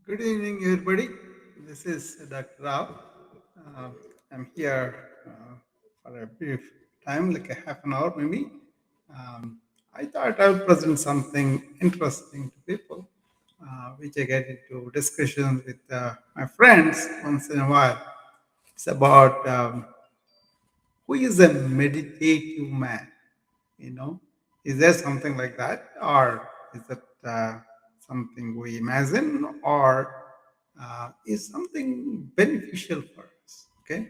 Good evening, everybody. This is Dr. Rao. Uh, I'm here for a brief time, like a half an hour maybe. Um, I thought I would present something interesting to people, which I get into discussions with my friends once in a while. It's about who is a meditative man. You know, is there something like that, or is it something we imagine, or is something beneficial for us? Okay,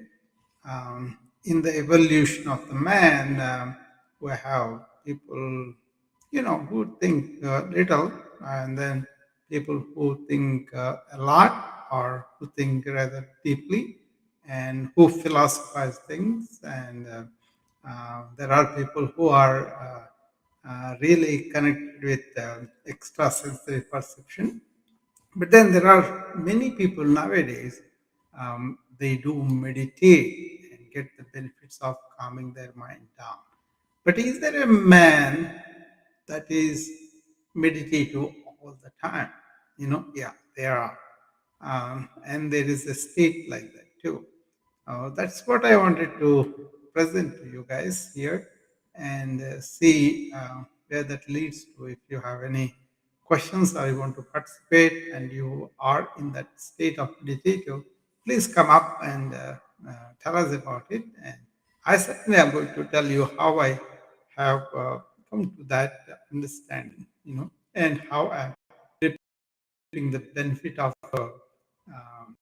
in the evolution of the man, we have people, who think little, and then people who think a lot, or who think rather deeply, and who philosophize things. And there are people who are really connected with extrasensory perception, but then there are many people nowadays, they do meditate and get the benefits of calming their mind down. But is there a man that is meditative all the time? Yeah, there are. And there is a state like that too. That's what I wanted to present to you guys here, and see where that leads to. If you have any questions, or you want to participate and you are in that state of meditative, please come up and tell us about it. And I certainly am going to tell you how I have come to that understanding, and how I'm reaping the benefit of um,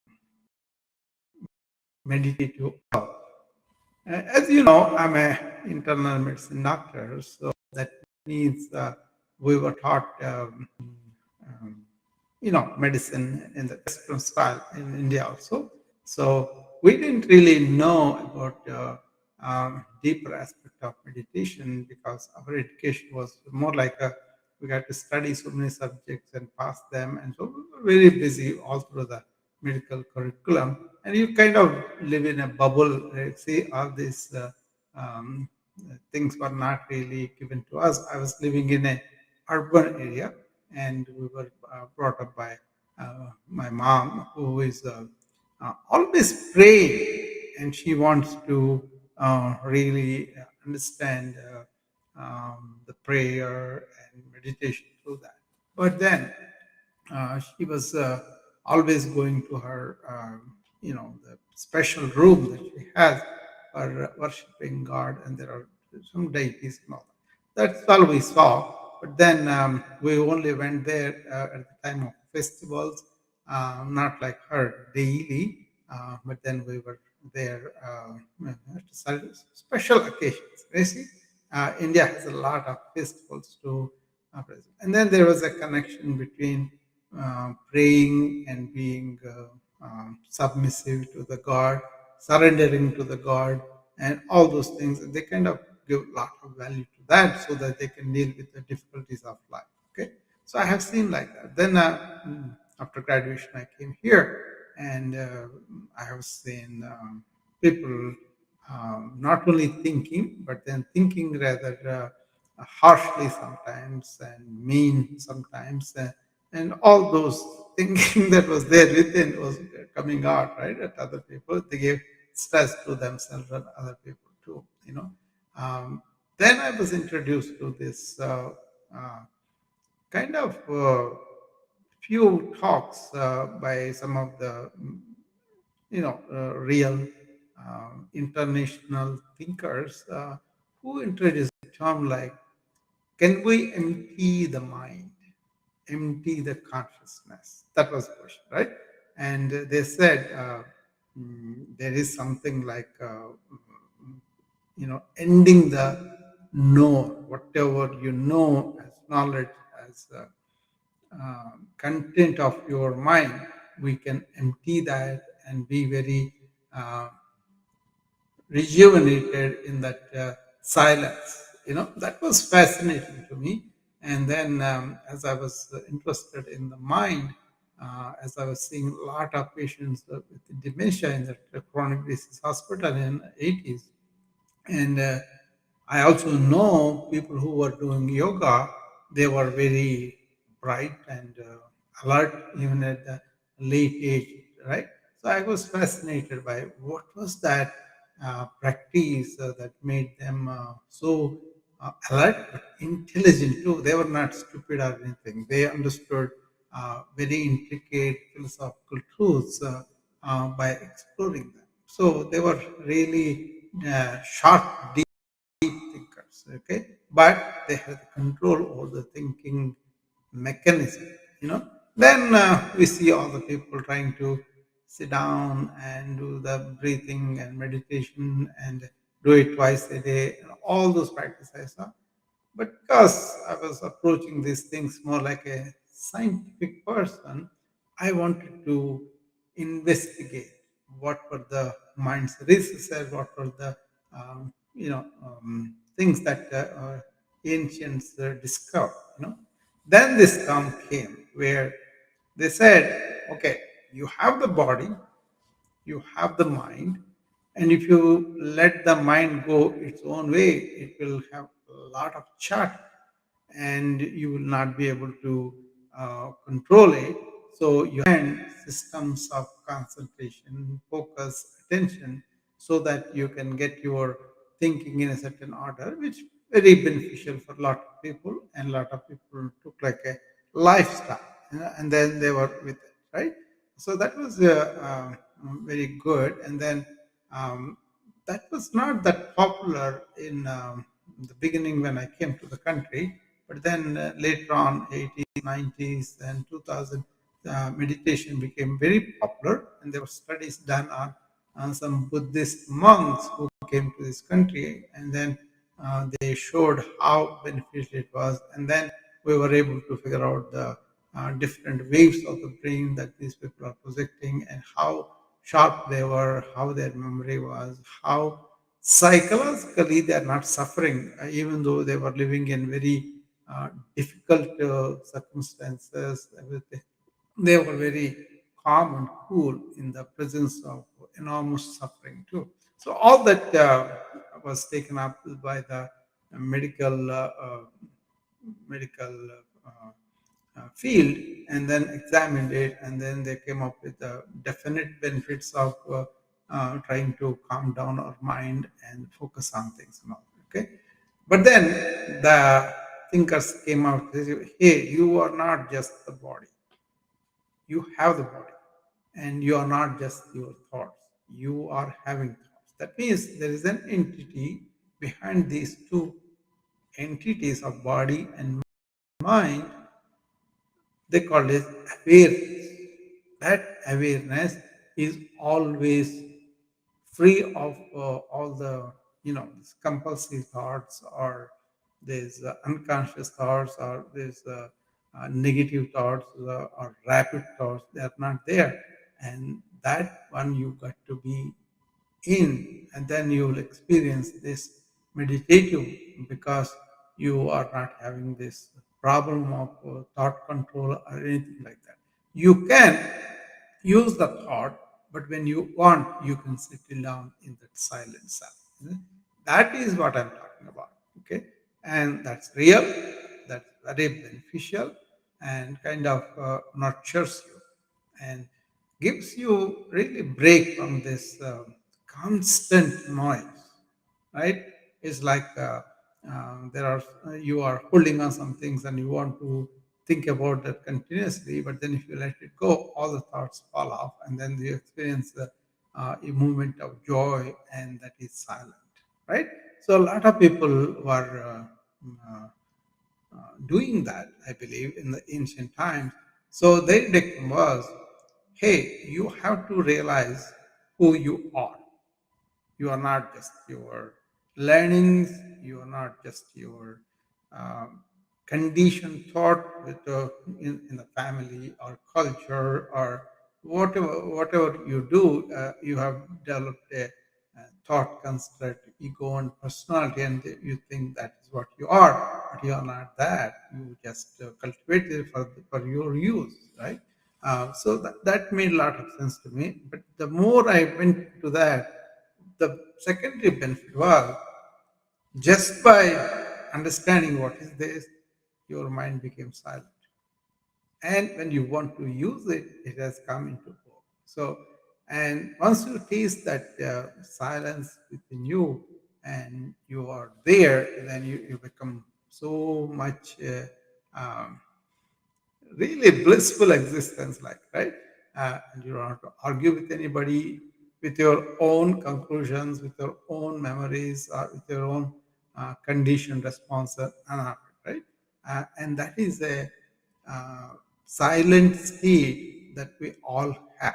meditative. As you know, I'm a internal medicine doctor, so that means we were taught, um, medicine in the Western style in India also. So we didn't really know about deeper aspect of meditation, because our education was more like we got to study so many subjects and pass them, and so we were very busy all through the medical curriculum, and you kind of live in a bubble. See, all these um, things were not really given to us. I was living in a urban area, and we were brought up by my mom, who is always praying, and she wants to really understand the prayer and meditation through that. But then she was always going to her, the special room that she has for worshiping God, and there are some deities and all that. That's all we saw. But then we only went there at the time of festivals, not like her daily, but then we were there at special occasions. You see, India has a lot of festivals to present. And then there was a connection between praying and being submissive to the God, surrendering to the God, and all those things. And they kind of give a lot of value to that, so that they can deal with the difficulties of life. Okay, so I have seen like that. Then after graduation, I came here, and I have seen people not only thinking, but then thinking rather harshly sometimes, and mean sometimes, and all those thinking that was there within was coming out, right, at other people. They gave stress to themselves and other people too. Um, then I was introduced to this uh, kind of few talks by some of the real international thinkers, who introduced a term like, can we empty the mind, empty the consciousness? That was the question, right? And they said there is something like, ending the know, whatever you know as knowledge, as content of your mind, we can empty that and be very rejuvenated in that silence. That was fascinating to me. And then, as I was interested in the mind, as I was seeing a lot of patients with dementia in the chronic disease hospital in the 80s, and I also know people who were doing yoga. They were very bright and alert, even at the late age, right? So I was fascinated by what was that practice that made them so alert but intelligent too. They were not stupid or anything. They understood very intricate philosophical truths by exploring them. So they were really sharp, thinkers, okay? But they had control over the thinking mechanism, you know. Then we see all the people trying to sit down and do the breathing and meditation and do it twice a day, and all those practices I saw. But because I was approaching these things more like a scientific person, I wanted to investigate what were the mind's research, what were the things that ancients discovered. Then this term came where they said, okay, you have the body, you have the mind, and if you let the mind go its own way, it will have a lot of chatter and you will not be able to control it. So you hand systems of concentration, focus, attention, so that you can get your thinking in a certain order, which very beneficial for a lot of people, and a lot of people took like a lifestyle, and then they were with it, right? So that was very good, and then um, that was not that popular in the beginning when I came to the country, but then later on, 80s, 90s, and 2000, meditation became very popular, and there were studies done on some Buddhist monks who came to this country, and then they showed how beneficial it was, and then we were able to figure out the different waves of the brain that these people are projecting, and how sharp they were, how their memory was, how psychologically they are not suffering, even though they were living in very difficult circumstances, everything. They were very calm and cool in the presence of enormous suffering too. So all that was taken up by the medical medical field, and then examined it, and then they came up with the definite benefits of trying to calm down our mind and focus on things and all. Okay, but then the thinkers came out. They said, hey, you are not just the body, you have the body, and you are not just your thoughts, you are having thoughts. That means there is an entity behind these two entities of body and mind. They call it awareness. That awareness is always free of all the these compulsive thoughts, or these unconscious thoughts, or these negative thoughts, or rapid thoughts. They are not there, and that one you got to be in, and then you will experience this meditative, because you are not having this problem of thought control or anything like that. You can use the thought, but when you want, you can settle down in that silent self. That is what I'm talking about. Okay, and that's real, that's very beneficial, and kind of nurtures you, and gives you really break from this constant noise, right? It's like there are you are holding on some things and you want to think about that continuously, but then if you let it go, all the thoughts fall off, and then you experience a moment of joy, and that is silent, right? So a lot of people were doing that, I believe, in the ancient times. So their dictum was, hey, you have to realize who you are. You are not just your learnings, you are not just your um, conditioned thought in the family or culture, or whatever you do. You have developed a thought construct, ego, and personality, and you think that is what you are, but you are not that. You just cultivate it for your use, right? So that made a lot of sense to me. But the more I went to that, the secondary benefit was, just by understanding what is this, your mind became silent. and when you want to use it, it has come into form. So, and once you taste that silence within you, and you are there, then you become so much really blissful existence, like, right? And you don't have to argue with anybody, with your own conclusions, with your own memories, or with your own conditioned responses, right? And that is a uh, silent state that we all have.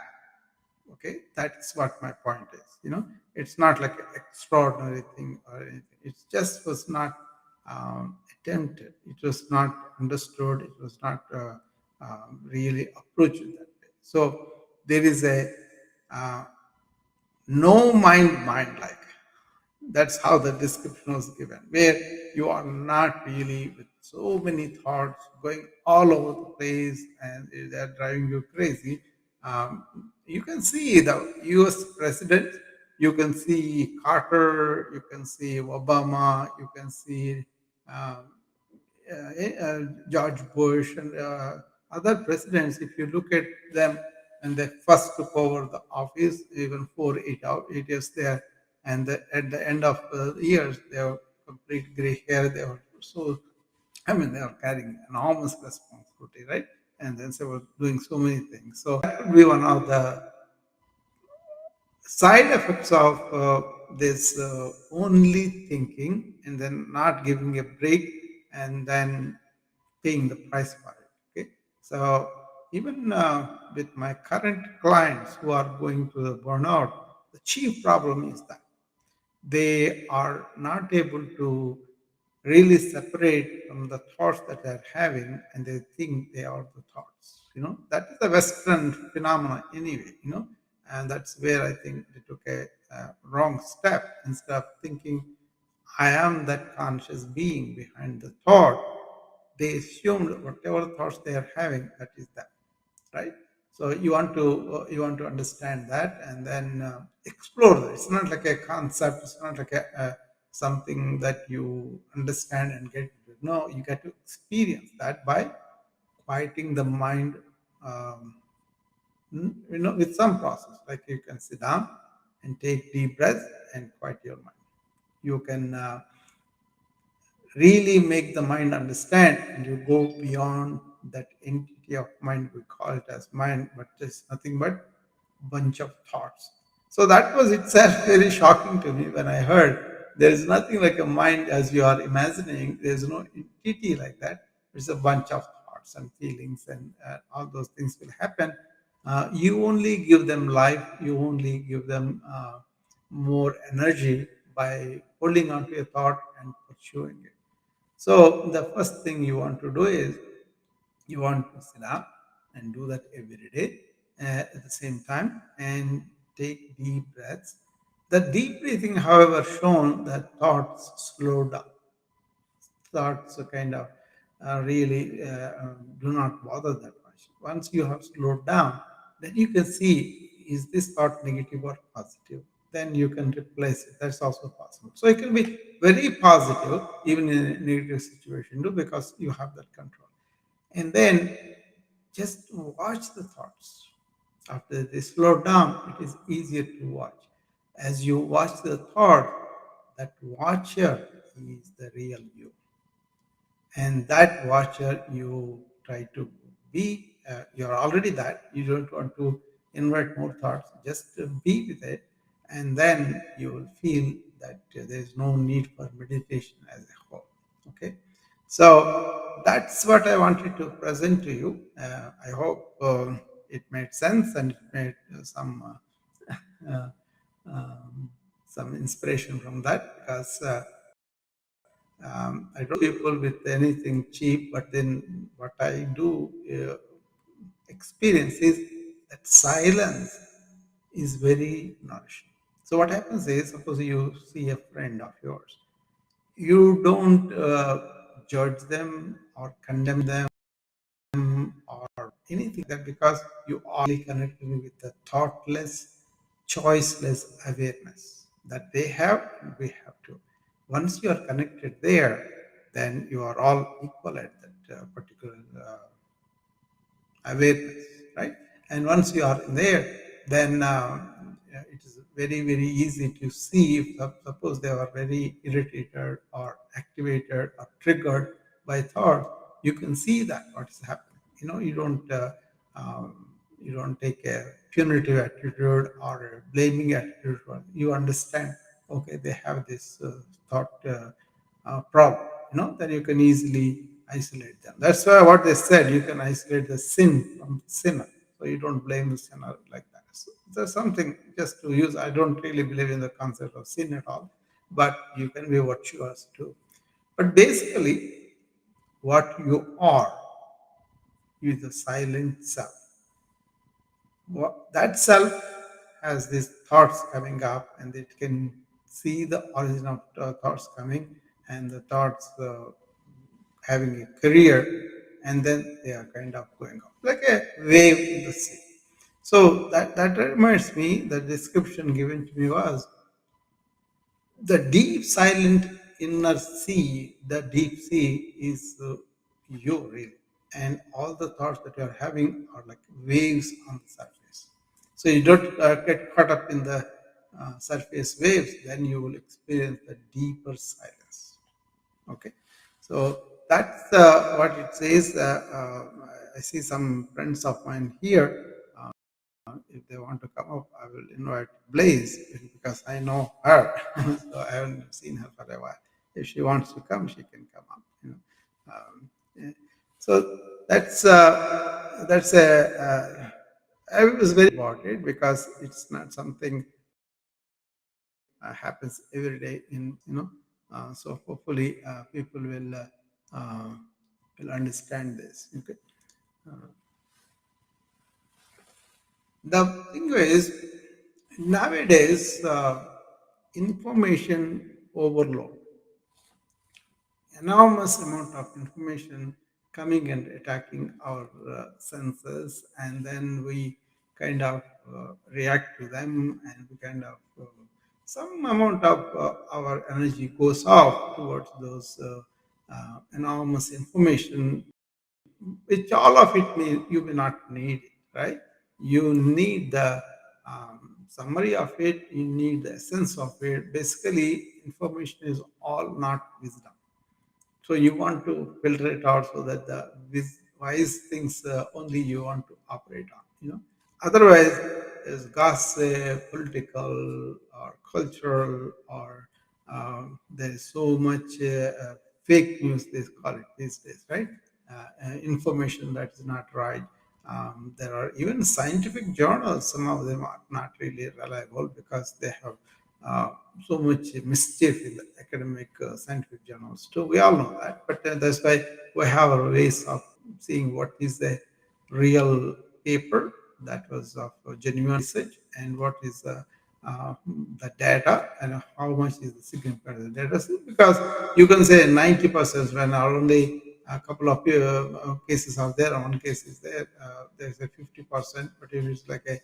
Okay, that's what my point is. It's not like an extraordinary thing or anything. It just was not attempted. It was not understood. It was not really approached that way. So there is a uh, no mind, like, that's how the description was given, where you are not really with so many thoughts going all over the place and they're driving you crazy. You can see the US president, you can see Carter, you can see Obama, you can see um, George Bush, and other presidents. If you look at them, and they first took over the office, even for 8 years there, and at the end of the years, they have complete gray hair. They were so, I mean, they are carrying enormous responsibility, right? And then they were doing so many things. So that could be one of the side effects of this only thinking and then not giving a break and then paying the price for it. Okay, so even with my current clients who are going to the burnout, the chief problem is that they are not able to really separate from the thoughts that they're having, and they think they are the thoughts. That is a Western phenomenon anyway. And that's where I think they took a wrong step. Instead of thinking I am that conscious being behind the thought, they assumed whatever thoughts they are having, that is that, right? So you want to understand that, and then explore that. It's not like a concept. It's not like a something that you understand and get to. No, you get to experience that by quieting the mind, um, with some process. Like, you can sit down and take deep breaths and quiet your mind. You can really make the mind understand, and you go beyond that entity of mind. We call it as mind, but it's nothing but bunch of thoughts. So that was itself very shocking to me when I heard there is nothing like a mind as you are imagining. There's no entity like that. It's a bunch of thoughts and feelings, and all those things will happen. You only give them life, you only give them more energy by holding on to a thought and pursuing it. So the first thing you want to do is you want to sit up and do that every day at the same time, and take deep breaths. The deep breathing, however, shown that thoughts slow down. Thoughts kind of really do not bother that much. Once you have slowed down, then you can see, is this thought negative or positive? Then you can replace it. That's also possible. So it can be very positive even in a negative situation too, because you have that control. And then just watch the thoughts. After they slow down, it is easier to watch. As you watch the thought, that watcher is the real you, and that watcher you try to be. You're already that. You don't want to invite more thoughts. Just be with it, and then you will feel that there's no need for meditation as a whole. Okay, so that's what I wanted to present to you. I hope it made sense, and it made uh, um, some inspiration from that, because I don't people with anything cheap, but then what I do experience is that silence is very nourishing. So what happens is, suppose you see a friend of yours, you don't judge them or condemn them or anything like that, because you are really connected with the thoughtless, choiceless awareness that they have and we have to. Once you are connected there, then you are all equal at that particular awareness, right? And once you are there, then it is very, very easy to see if suppose they are very irritated or activated or triggered by thought. You can see that what is happening. Um, you don't take a punitive attitude or a blaming attitude. You understand, okay, they have this thought problem, then you can easily isolate them. That's why what they said, you can isolate the sin from the sinner. So you don't blame the sinner like that. So there's something just to use. I don't really believe in the concept of sin at all, but you can be virtuous too. But basically, what you are is the silent self. That self has these thoughts coming up, and it can see the origin of thoughts coming, and the thoughts having a career, and then they are kind of going off like a wave in the sea. So that reminds me, the description given to me was the deep silent inner sea. The deep sea is you really, and all the thoughts that you are having are like waves on the surface. So you don't get caught up in the surface waves, then you will experience the deeper silence. Okay, so that's what it says. I see some friends of mine here. If they want to come up, I will invite Blaze because I know her. So I haven't seen her for a while. If she wants to come, she can come up. Yeah. So that's a. I was very about it because it's not something happens every day so hopefully people uh, will understand this. Okay. Uh, the thing is, nowadays, information overload, enormous amount of information coming and attacking our senses, and then we kind of react to them, and we kind of some amount of our energy goes off towards those enormous information, which all of it you may not need it, right? You need the summary of it, you need the essence of it. Basically, information is all not wisdom. So you want to filter it out so that the wise things only you want to operate on. Otherwise, there's gossip, political or cultural, or there is so much fake news, they call it these days, right? Information that is not right. There are even scientific journals, some of them are not really reliable because they have uh, so much mischief in the academic scientific journals too. We all know that, but that's why we have our ways of seeing what is the real paper that was of genuine research, and what is uh, the data, and how much is the significance of the data. Because you can say 90% when only a couple of cases are there, or one case is there, there's a 50%, but if it's like a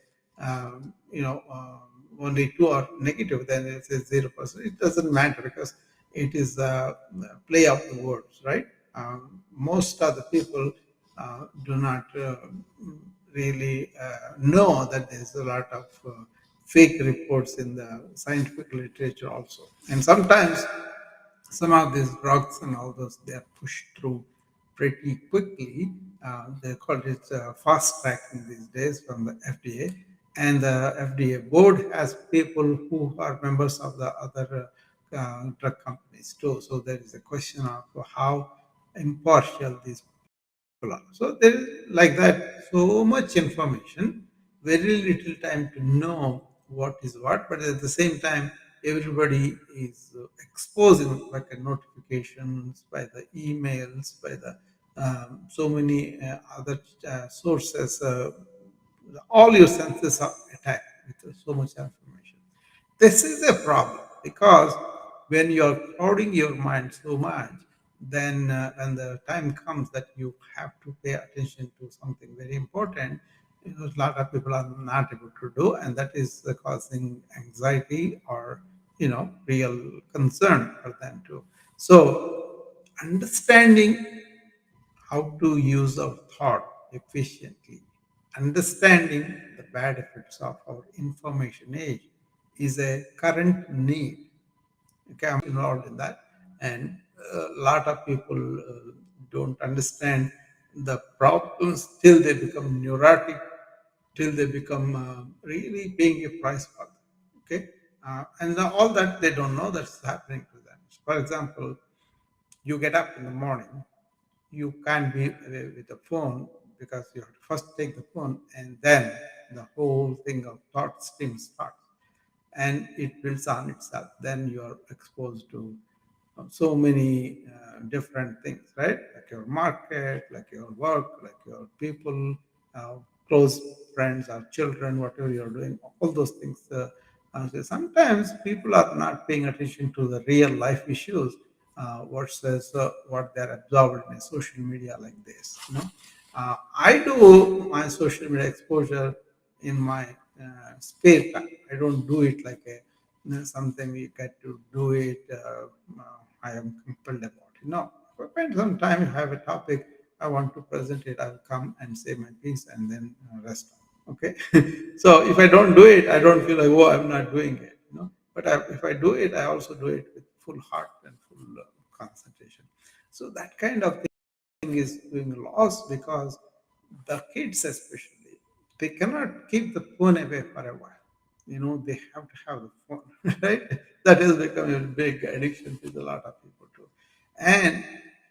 only two are negative, then it's a 0%. It doesn't matter because it is play of the words, right? Most of the people do not really know that there's a lot of fake reports in the scientific literature also. And sometimes some of these drugs and all those, they are pushed through pretty quickly. They call it fast tracking these days from the FDA, and the FDA board has people who are members of the other drug companies too. So there is a question of how impartial these people are. So there is like that, so much information, very little time to know what is what, but at the same time, everybody is exposing like a notifications by the emails, by the so many other sources. All your senses are attacked with so much information. This is a problem because when you're crowding your mind so much, then when the time comes that you have to pay attention to something very important, a lot of people are not able to do, and that is causing anxiety or real concern for them too. So understanding how to use our thought efficiently. Understanding the bad effects of our information age is a current need. Okay, I'm involved in that, and a lot of people don't understand the problems till they become neurotic, till they become really paying a price for them. Okay, and all that they don't know that's happening to them. For example, you get up in the morning, you can't be away with the phone because you have to first take the phone, and then the whole thing of thought stream starts, and it builds on itself. Then you are exposed to so many different things, right? Like your market, like your work, like your people, uh, close friends or children, whatever you're doing, all those things. So sometimes people are not paying attention to the real life issues versus what they're absorbed in a social media like this. I do my social media exposure in my spare time. I don't do it like a something you get to do it. I am compelled about it. No, if I spend some time, if I have a topic I want to present it, I'll come and say my piece and then rest. Okay, so if I don't do it, I don't feel like, oh, I'm not doing it. But if I do it, I also do it with full heart and full concentration. So that kind of thing is being lost because the kids especially, they cannot keep the phone away for a while. They have to have the phone. Right? That has become a big addiction to a lot of people too. And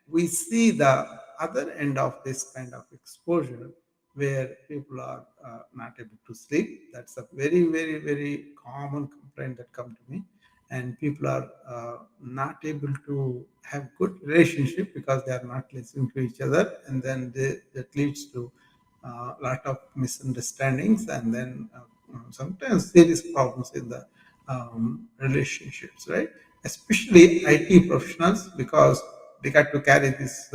we see the other end of this kind of exposure where people are not able to sleep. That's a very, very, very common complaint that come to me. And people are not able to have good relationship because they are not listening to each other, and then that leads to a lot of misunderstandings, and then sometimes serious problems in the relationships, right? Especially IT professionals, because they got to carry this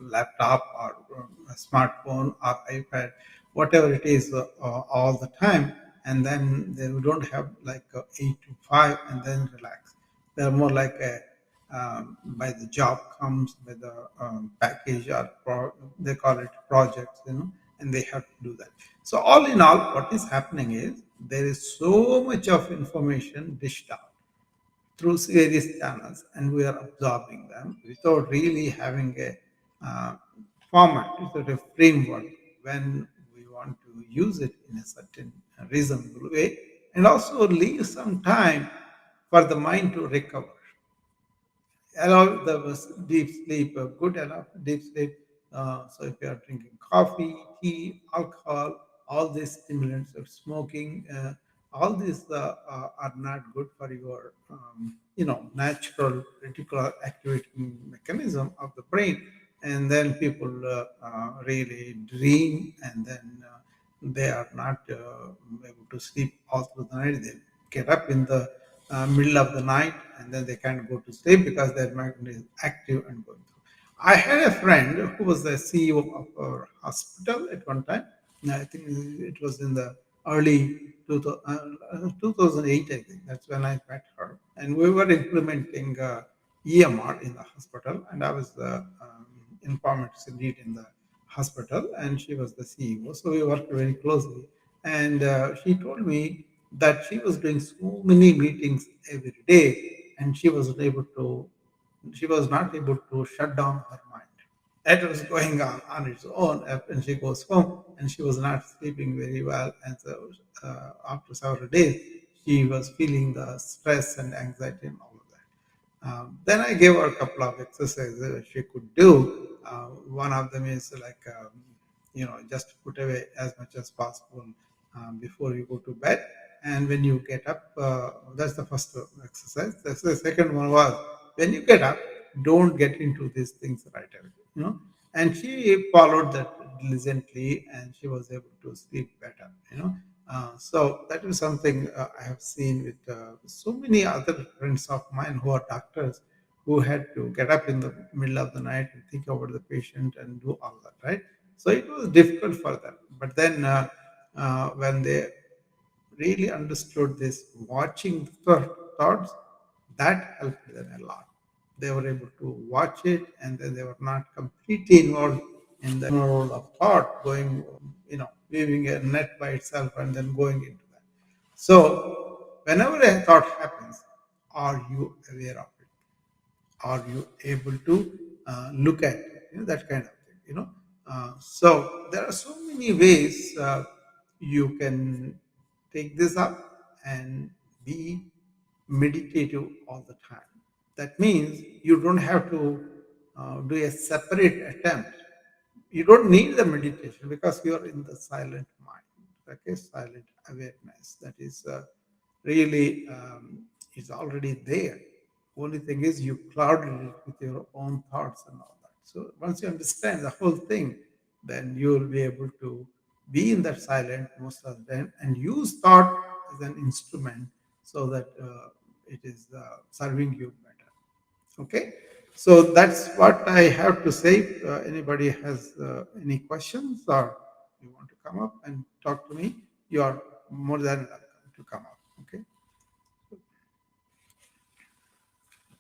laptop or a smartphone or iPad, whatever it is, all the time, and then they don't have like 8 to 5 and then relax. They're more like a by the job comes by the package or they call it projects, and they have to do that. So all in all, what is happening is there is so much of information dished out through various channels, and we are absorbing them without really having a uh, format, without a framework when we want to use it in a certain reasonable way, and also leave some time for the mind to recover, allow the deep sleep, good enough deep sleep. So if you are drinking coffee, tea, alcohol, all these stimulants, or smoking, all these are not good for your, natural reticular activating mechanism of the brain. And then people really dream, and then they are not able to sleep all through the night. They get up in the middle of the night, and then they can't go to sleep because their mind is active and going through. I had a friend who was the CEO of our hospital at one time. I think it was in the early 2008, I think. That's when I met her. And we were implementing EMR in the hospital, and I was the informatics lead in the hospital, and she was the CEO. So we worked very closely. And she told me that she was doing so many meetings every day, and she was not able to shut down her mind. That was going on its own. And she goes home, and she was not sleeping very well. And so after several days, she was feeling the stress and anxiety and all of that. Then I gave her a couple of exercises that she could do. One of them is like, just put away as much as possible before you go to bed. And when you get up, that's the first exercise. That's the second one was, when you get up, don't get into these things right away. And she followed that diligently, and she was able to sleep better. So that is something I have seen with so many other friends of mine who are doctors, who had to get up in the middle of the night and think about the patient and do all that, right? So it was difficult for them. But then when they really understood this, watching the thoughts, that helped them a lot. They were able to watch it, and then they were not completely involved in the world of thought, going, weaving a net by itself and then going into that. So, whenever a thought happens, are you aware of it? Are you able to look at it? That kind of thing. So there are so many ways you can take this up and be meditative all the time. That means you don't have to do a separate attempt. You don't need the meditation because you are in the silent mind, okay, silent awareness that is really is already there. Only thing is you clouded it with your own thoughts and all that. So once you understand the whole thing, then you will be able to be in that silent most of the time and use thought as an instrument so that it is serving you better. Okay, so that's what I have to say. Anybody has any questions or you want to come up and talk to me, you are more than welcome to come up. Okay, I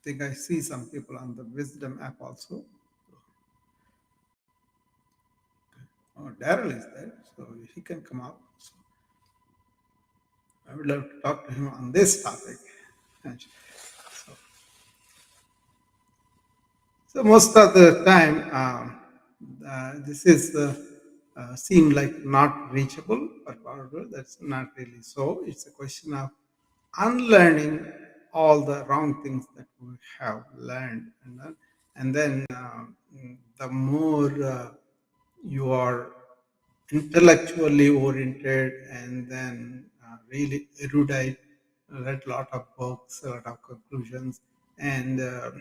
think I see some people on the Wisdom app also. Oh, Daryl is there, so he can come up. So I would love to talk to him on this topic. So, so most of the time, this is seem like not reachable, but however, that's not really so. It's a question of unlearning all the wrong things that we have learned, and then the more you are intellectually oriented and then really erudite, read a lot of books, a lot of conclusions, and uh,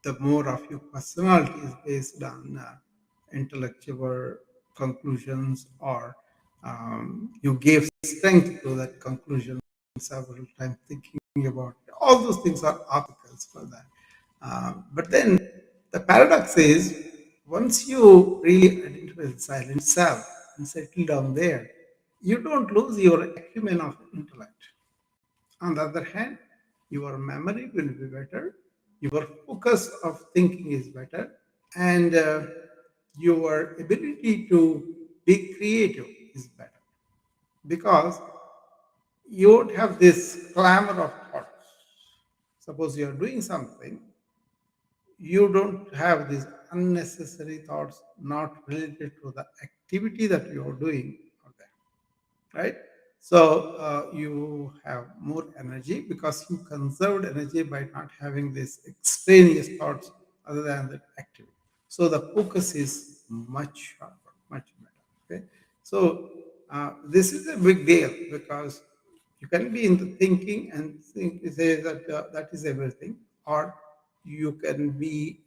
the more of your personality is based on intellectual conclusions, or you gave strength to that conclusion several times, thinking about all those things are obstacles for that. But then the paradox is once you really identify the silent self and settle down there, you don't lose your acumen of intellect. On the other hand, your memory will be better, your focus of thinking is better, and your ability to be creative is better because you won't have this clamor of thoughts. Suppose you are doing something, you don't have these unnecessary thoughts not related to the activity that you are doing out there, right? So you have more energy because you conserved energy by not having these extraneous thoughts other than the activity. So the focus is much sharper, much better. Okay, so this is a big deal because you can be into thinking and say that that is everything, or you can be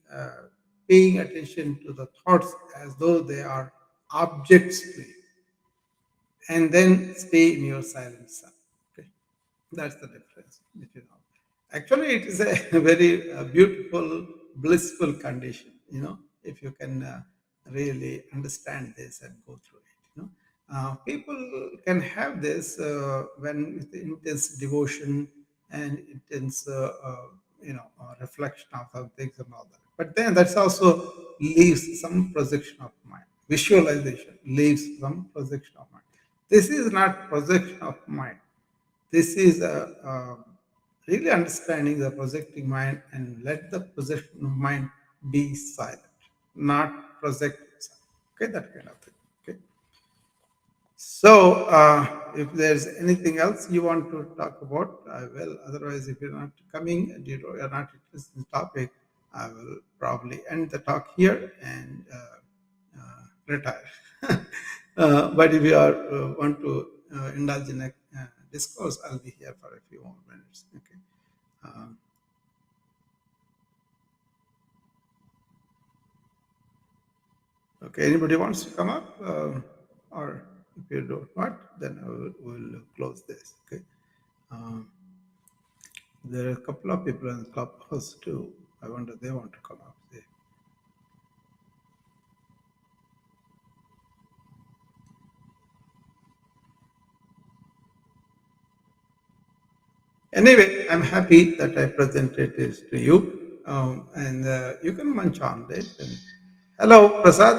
paying attention to the thoughts as though they are objects to you and then stay in your silent self. Okay, that's the difference between all. Actually, it is a very beautiful, blissful condition. If you can really understand this and go through it. People can have this when with intense devotion and intense, reflection of some things and all that. But then that's also leaves some projection of mind. Visualization leaves some projection of mind. This is not projection of mind. This is really understanding the projecting mind and let the projection of mind be silent, not project itself. Okay, that kind of thing. Okay. So, if there's anything else you want to talk about, I will. Otherwise, if you're not coming and you're not interested in the topic, I will probably end the talk here and retire. But if you are want to indulge in a discourse, I'll be here for a few more minutes. Okay. Um, okay. Anybody wants to come up, or if you don't want, then we'll close this. Okay. Um, there are a couple of people in the clubhouse too. I wonder they want to come up. Anyway, I'm happy that I presented this to you, and you can munch on it. And Hello, Prasad.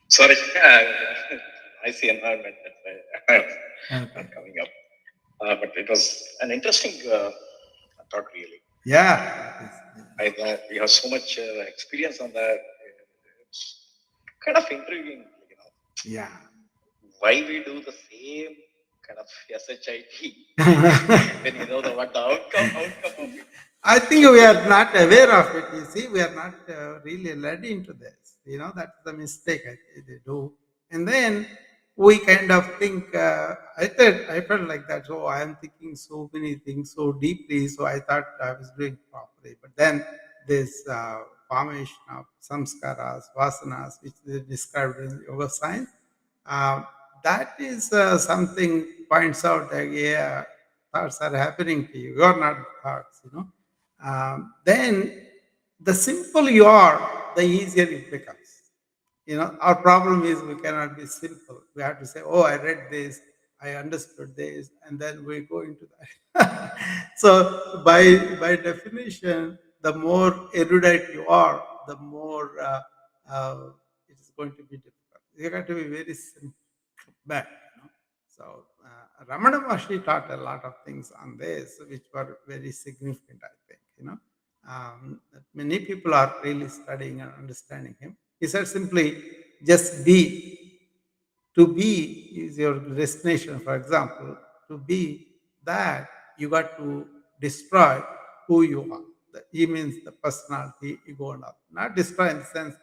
Sorry, noisy environment. That's why I'm Okay. not coming up. But it was an interesting thought, really. Yeah, it is. We have so much experience on that. It's kind of intriguing, Yeah. why we do the same kind of SHIT when you know what the outcome of it. I think we are not aware of it. You see, we are not really led into this. That's the mistake they do. And then we kind of think. I felt like that. So I am thinking so many things so deeply. So I thought I was doing properly. But then this formation of samskaras, vasanas, which is described in yoga science, uh, that is something points out that yeah, thoughts are happening to you. You are not thoughts. Then the simple you are, the easier it becomes. Our problem is we cannot be simple. We have to say, oh, I read this, I understood this, and then we go into that. So by definition, the more erudite you are, the more it is going to be difficult. You got to be very simple back. So Ramana Maharshi taught a lot of things on this, which were very significant, I think. Many people are really studying and understanding him. He said simply, just be. To be is your destination, for example. To be that, you got to destroy who you are. He means the personality, ego, and all. Not destroy in the sense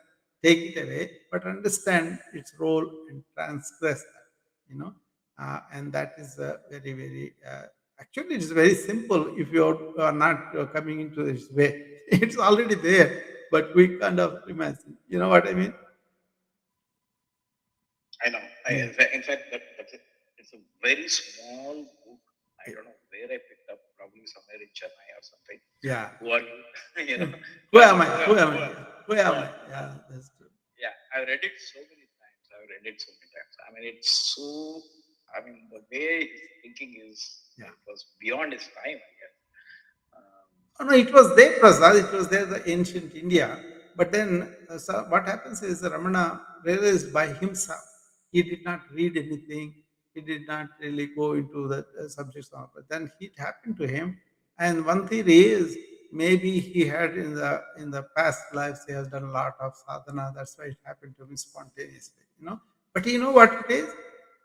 take it away, but understand its role and transgress that. You know, and that is very, very. Actually, it is very simple if you are not coming into this way. It's already there, but we kind of imagine. You know what I mean? I know. Yeah. In fact, it's a very small book. I don't know where I picked up, probably somewhere in Chennai or something. Yeah. Who are you? you know, Who but am I? Who am I? Who am yeah, I? Yeah, that's true. yeah, I've read it so many times. I've read it so many times. I mean, it's so. I mean, the way his thinking is, Yeah. it was beyond his time, I guess. Um, Oh, no, it was there, Prasad. It was there, the ancient India. But then, so what happens is Ramana realized by himself. He did not read anything. He did not really go into the subjects of it. Then it happened to him. And one theory is maybe he had in the past lives he has done a lot of sadhana. That's why it happened to him spontaneously. But you know what it is?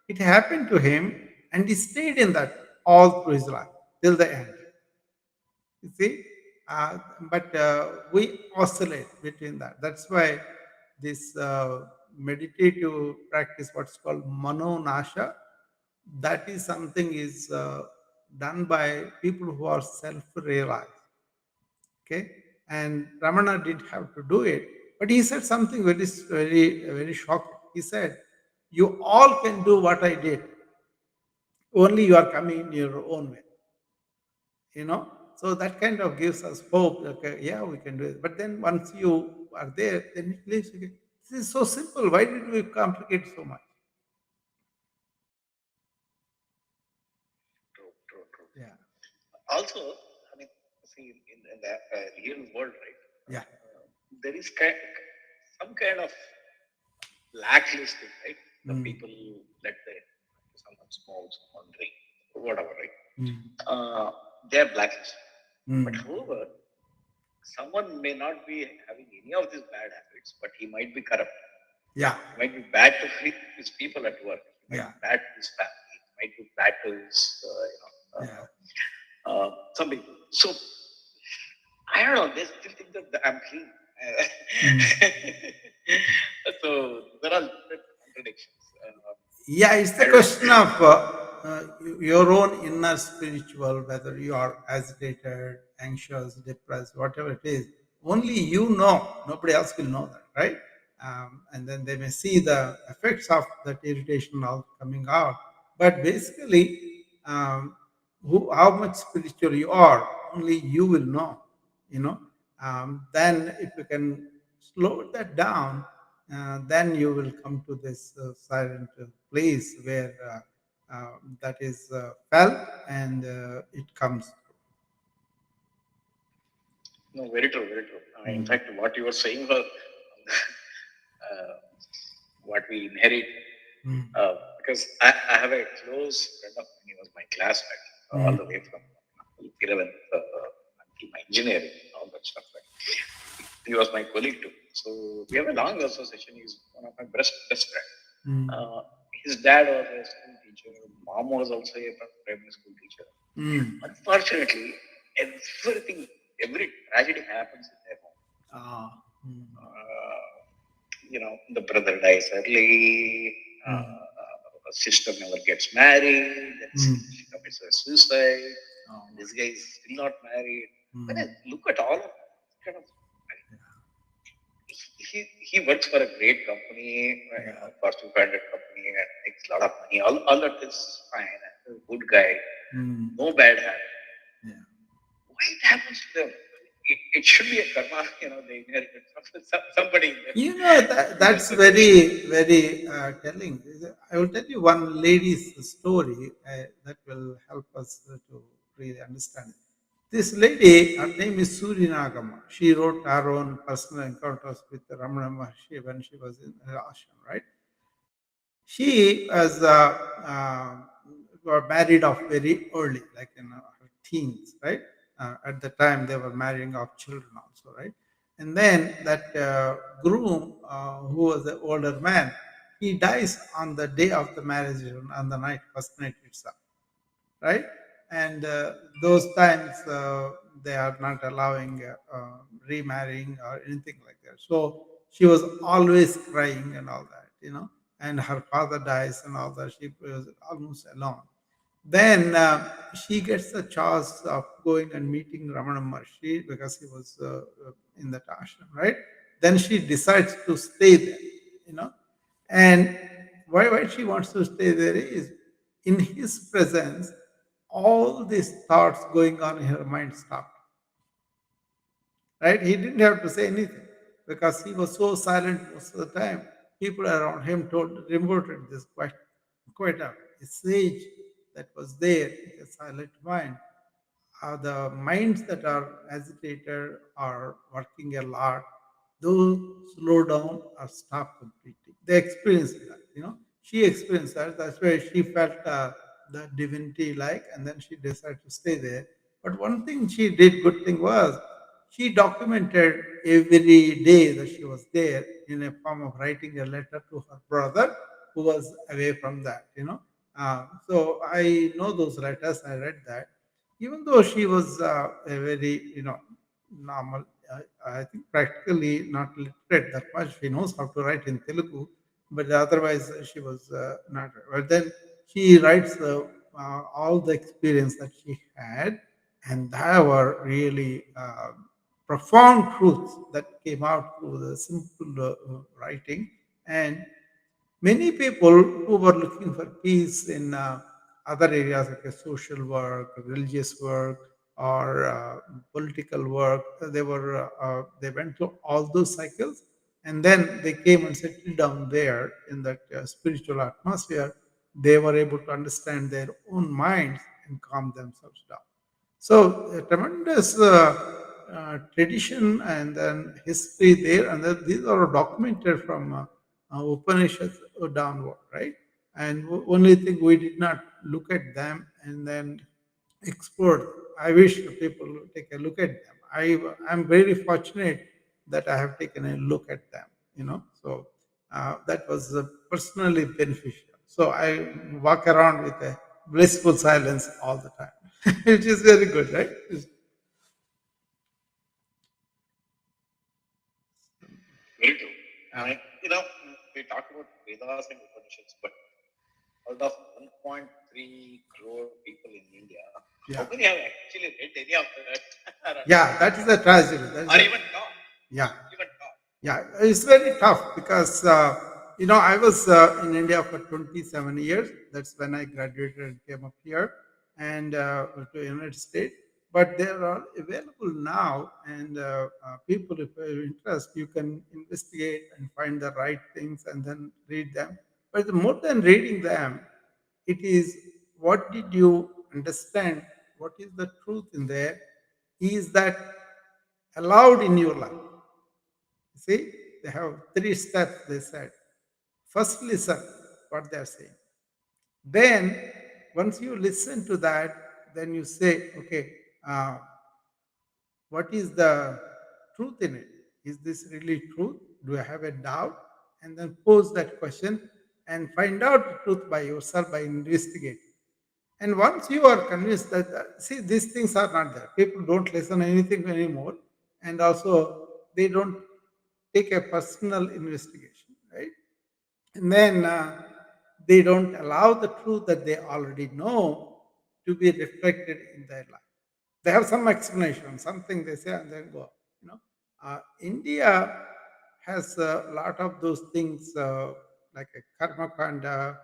It happened to him, and he stayed in that all through his life till the end. You see, but we oscillate between that. That's why this meditative practice, what's called mano nasha, that is something is done by people who are self-realized. Okay, and Ramana didn't have to do it, but he said something very, very, very shocking. He said, "You all can do what I did. Only you are coming in your own way." So that kind of gives us hope. Okay, yeah, we can do it. But then once you are there, then it leaves again. This is so simple. Why did we complicate so much? true, true, true. Yeah, Also, I mean, see, in the real world, right? yeah. There is some kind of blacklisting, right? The Mm, people let someone smoke, someone drink, whatever, right? mm, They are blacklisted. But mm. however, someone may not be having any of these bad habits, but he might be corrupt. Yeah, He might be bad to his people at work. He might yeah, be bad to his family. He might be bad to his, yeah. some people. So I don't know. They still think that I'm clean. Mm. So there are contradictions. Yeah, it's I the don't know. question of your own inner spiritual, whether you are agitated, anxious, depressed, whatever it is. Only you know. Nobody else will know that, right? And then they may see the effects of that irritation all coming out. But basically, how much spiritual you are, only you will know. You know. Then, if you can slow that down, then you will come to this silent place where that is felt and it comes No, very true, very true. In through. fact, what you were saying was uh, what we inherit. Mm, Because I have a close friend of mine, he was my classmate, all mm, the way from 11th until my engineering, all that stuff. Right? He was my colleague too. So we have a long association. He's one of my best friend. mm, Uh, his dad was a school teacher. Mom was also a primary school teacher. mm. Unfortunately, everything, every tragedy happens in their home. Ah, mm, Uh, the brother dies early, mm, sister never gets married, then mm. she commits a suicide, Oh, this guy is still not married. When I mm, look at all of kind of, he works for a great company, yeah, Fortune 500 company, and makes a lot of money. All that is fine. A good guy, mm, no bad habit. yeah. Why it happens to them? It should be a karma, they inherited from somebody in their in their That's generation. very telling. I will tell you one lady's story that will help us to really understand. This lady, her name is Surinagama. She wrote her own personal encounters with Ramana Maharshi when she was in ashram, right? She was got married off very early, like in her teens, right? At the time, they were marrying off children also, right? And then that groom, who was the older man, he dies on the day of the marriage, on the night, first night itself, right? And those times they are not allowing remarrying or anything like that. So she was always crying and all that, and her father dies and all that. She was almost alone. Then she gets the chance of going and meeting Ramana Maharshi because he was in that ashram, right? Then she decides to stay there, you know. And why she wants to stay there is in his presence, all these thoughts going on in her mind stopped, right? He didn't have to say anything because he was so silent most of the time. People around him reported this quite a sage that was there with a silent mind. The minds that are agitated or working a lot, those slow down or stop completely. They experience that, She experienced that. That's why she felt the divinity like, and then she decided to stay there. But one thing she did, good thing was, she documented every day that she was there in a form of writing a letter to her brother who was away from that. So I know those letters. I read that even though she was a very normal, I think practically not literate that much. She knows how to write in Telugu, but otherwise she was not. But then she writes all the experience that she had, and there were really profound truths that came out through the simple writing. And many people who were looking for peace in other areas like social work, religious work, or political work, they went through all those cycles, and then they came and settled down there in that spiritual atmosphere. They were able to understand their own minds and calm themselves down. So a tremendous tradition and then history there, and then these are documented from Upanishads downward, right? And only thing we did not look at them and then explore them. I wish people would take a look at them. I'm very fortunate that I have taken a look at them. So that was personally beneficial. So I walk around with a blissful silence all the time, which is very good, right? Very true. Yeah, We talk about Vedas and Upanishads, but out of 1.3 crore people in India, how yeah, many have actually read any of that or yeah. understood That any is of a that? tragedy. That is Or a even taught? Yeah. Even taught. Yeah, it's very tough because I was in India for 27 years. That's when I graduated and came up here and to United States. But they are available now, and people, if you're interested, you can investigate and find the right things and then read them. But more than reading them, It is what did you understand? What is the truth in there? Is that allowed in your life? See, they have three steps, they said. First, listen what they are saying. Then, once you listen to that, then you say, okay, uh, what is the truth in it? Is this really truth? Do I have a doubt? And then pose that question and find out the truth by yourself by investigating. And once you are convinced that, see, these things are not there. People don't listen anything anymore. And also, they don't take a personal investigation, right? And then they don't allow the truth that they already know to be reflected in their life. They have some explanation, something they say, and then go. India has a lot of those things like a karma kanda,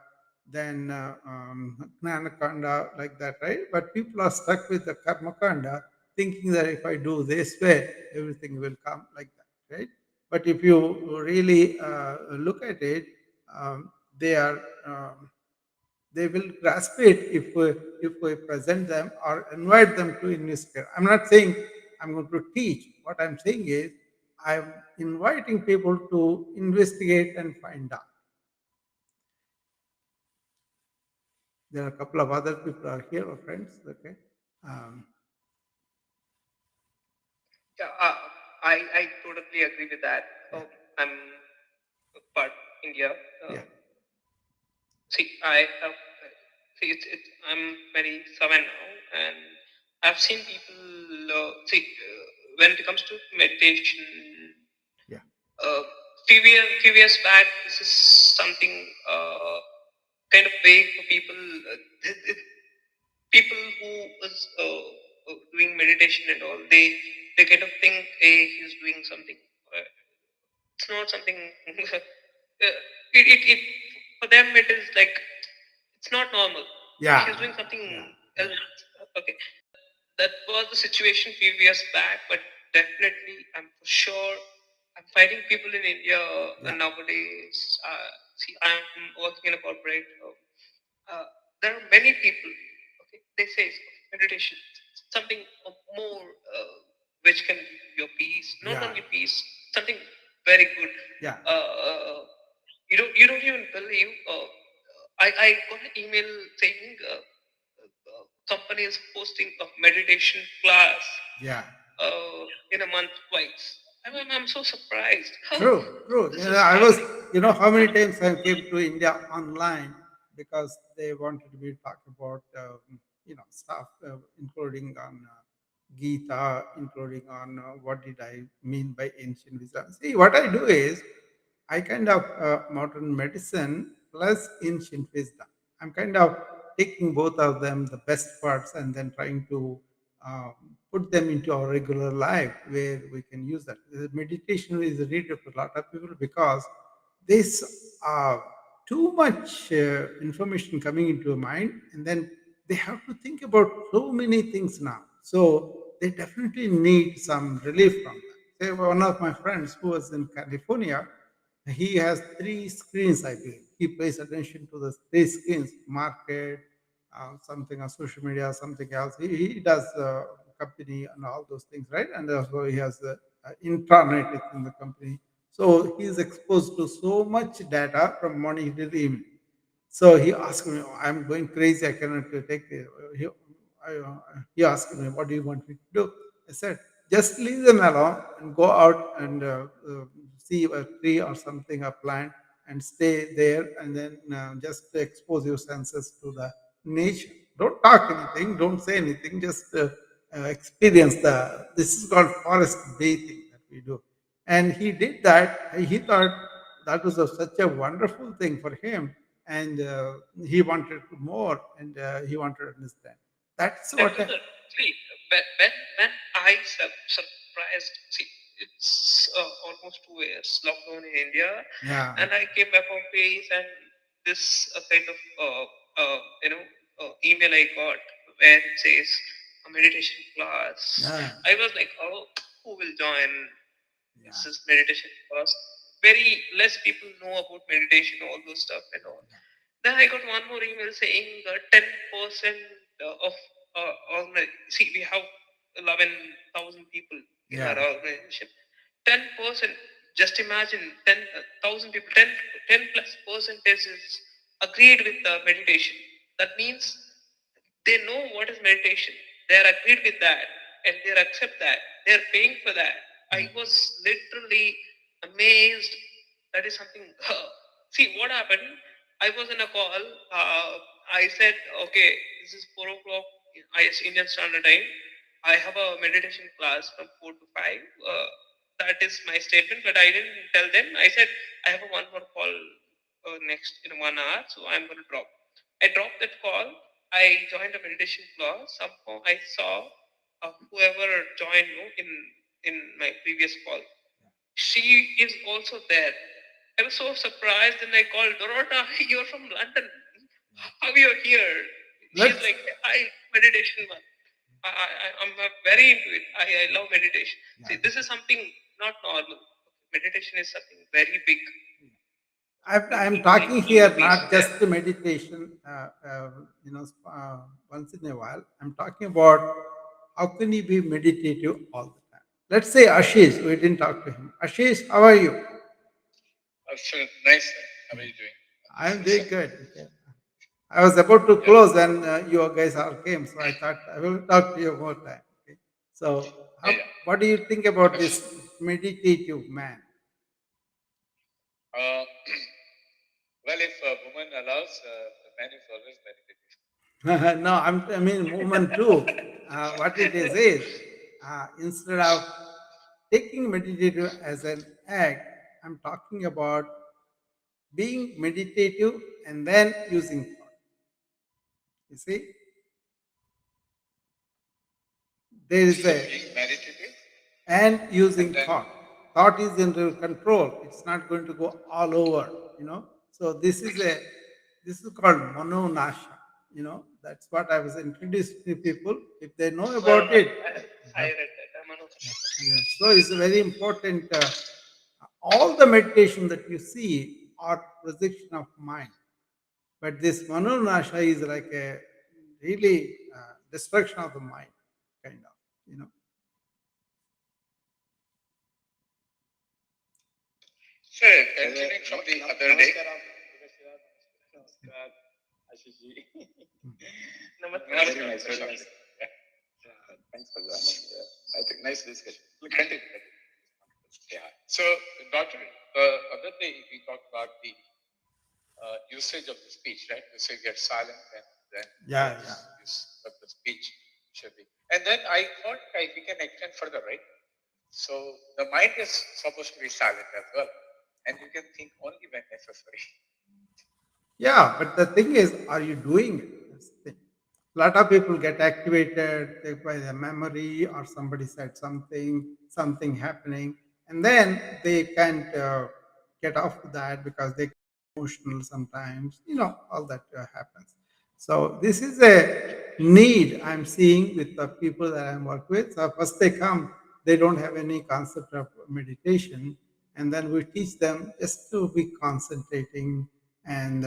then gnana kanda, like that, right? But people are stuck with the karma kanda, thinking that if I do this way, everything will come like that, right? But if you really look at it, they are. They will grasp it if we present them or invite them to investigate. I'm not saying I'm going to teach. What I'm saying is I'm inviting people to investigate and find out. There are a couple of other people are here, our friends. Okay. Um, Yeah, I totally agree with that. yeah. I'm part India. Yeah. See, I have it's I'm 27 now, and I've seen people when it comes to meditation. Yeah. Few years back, this is something kind of vague for people. People who is doing meditation and all, they kind of think, hey, he's doing something. It's not something. It for them it is like it's not normal. Yeah. He's doing something Yeah. else. Okay, that was the situation few years back, but definitely, I'm for sure. I'm finding people in India Yeah. nowadays. See, I'm working in a corporate. There are many people. Okay, they say meditation, something more which can give you your peace. Not Yeah. only peace, something very good. Yeah. You don't even believe. I got an email saying companies posting a meditation class Yeah. in a month twice. I'm so surprised. How True, true. this is happening? How many times I came to India online because they wanted me to talk about, stuff, including on Gita, including on what did I mean by ancient wisdom. See, what I do is I kind of modern medicine plus ancient wisdom. I'm kind of taking both of them, the best parts, and then trying to put them into our regular life where we can use that. The meditation is read for a lot of people because there's too much information coming into your mind, and then they have to think about so many things now. So they definitely need some relief from that. Say, one of my friends who was in California, he has three screens, I believe. He pays attention to the three screens, market, something on social media, something else. He does company and all those things, right? And also he has intranet in the company. So he's exposed to so much data from morning till evening. So he asked me, I'm going crazy. I cannot take it. He asked me, what do you want me to do? I said, just leave them alone and go out and see a tree or something, a plant, and stay there and then just expose your senses to the nature. Don't talk anything, don't say anything, just experience this is called forest bathing that we do. And he did that. He thought that was such a wonderful thing for him, and he wanted more, and he wanted to understand. That's what. Definitely. When I surprised, see, it's almost 2 years lockdown in India, Yeah. and I came back home base, and this kind of email I got where it says a meditation class. Yeah. I was like, oh, who will join Yeah. this is meditation class? Very less people know about meditation, all those stuff and all. Then I got one more email saying 10% of all my, see, we have 11,000 people in our Yeah. organization. 10%, just imagine 10,000 people, 10 plus percentage is agreed with the meditation. That means they know what is meditation. They are agreed with that and they accept that. They are paying for that. I was literally amazed. That is something. See what happened. I was in a call. I said, okay, this is 4 o'clock Indian Standard Time. I have a meditation class from 4 to 5. That is my statement, but I didn't tell them. I said I have a one more call next in 1 hour, so I'm going to drop. I dropped that call. I joined a meditation class. Somehow I saw whoever joined in my previous call. She is also there. I was so surprised, and I called Dorota. You're from London. How you're here? She's Let's like, I meditation one. I'm very into it. I love meditation. See, this is something not normal. Meditation is something very big. I'm Like talking inner here peace not there. just meditation, once in a while. I'm talking about how can you be meditative all the time. Let's say Ashish, we didn't talk to him. Ashish, how are you? So nice. How are you doing? I'm doing good. Okay. I was about to Yeah. close when you guys all came, so I thought I will talk to you more time. Okay. So, Yeah, yeah. what do you think about this meditative man? Uh, well, if a woman allows, the man is always meditative. No, I mean movement too. What it is instead of taking meditative as an act, I'm talking about being meditative and then using thought. You see, there is a Being meditative and and using then thought. Thought is in real control. It's not going to go all over. So this is called mononasha. That's what I was introduced to people. If they know about it, I read that. I'm an yeah. So it's very important. All the meditation that you see are projection of mind, but this manonasha is like a really destruction of the mind, kind of. You know. so continuing from the other day. Namaskar, Ashish ji. Namaskar. Very nice. Very nice. Yeah. Thanks for joining. I think nice discussion. We'll continue. Yeah. So, Doctor, the other day we talked about the usage of the speech, right? You say get silent and then Yeah, yeah. use of the speech should be. And then I thought we can extend further, right? So the mind is supposed to be silent as well, and you can think only when necessary. Yeah, but the thing is, are you doing it? That's the thing. A lot of people get activated by the memory or somebody said something happening, and then they can't get off that because they get emotional sometimes. All that happens. So this is a need I'm seeing with the people that I work with. So first they come, they don't have any concept of meditation, and then we teach them just to be concentrating and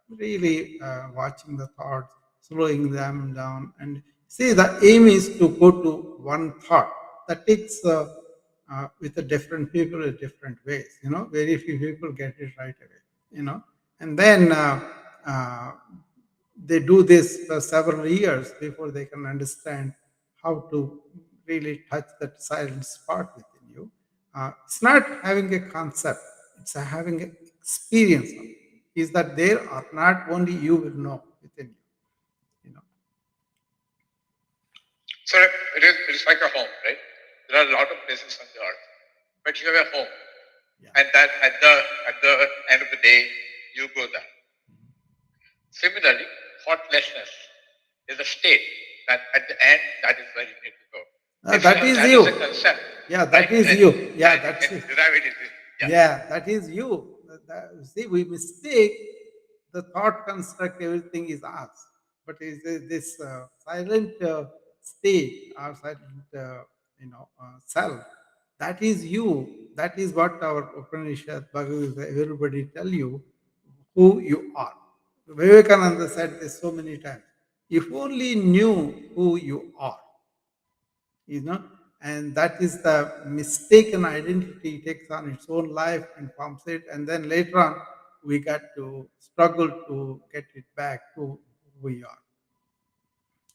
really watching the thoughts, slowing them down. And see, the aim is to go to one thought. That takes with the different people in different ways. Very few people get it right away. And then uh, they do this for several years before they can understand how to really touch that silent spot within you. It's not having a concept, it's having an experience of it. Is that there or not, only you will know within you. you know. So it is like a home, right? There are a lot of places on the earth, but you have a home, Yeah. and that at the end of the day, you go there. Similarly, thoughtlessness is a state that at the end that is where you need to go. That is That you. is a concept. Yeah, that Right? is you. Yeah, that's And it. derive it. Yeah. Yeah, that is you. See, we mistake the thought construct, everything is us. But is this silent state or silent, self, that is you. That is what our Upanishad, Bhagavad Gita, everybody tell you who you are. Vivekananda said this so many times. If only knew who you are, you know, and that is the mistaken identity takes on its own life and forms it, and then later on we got to struggle to get it back to who we are.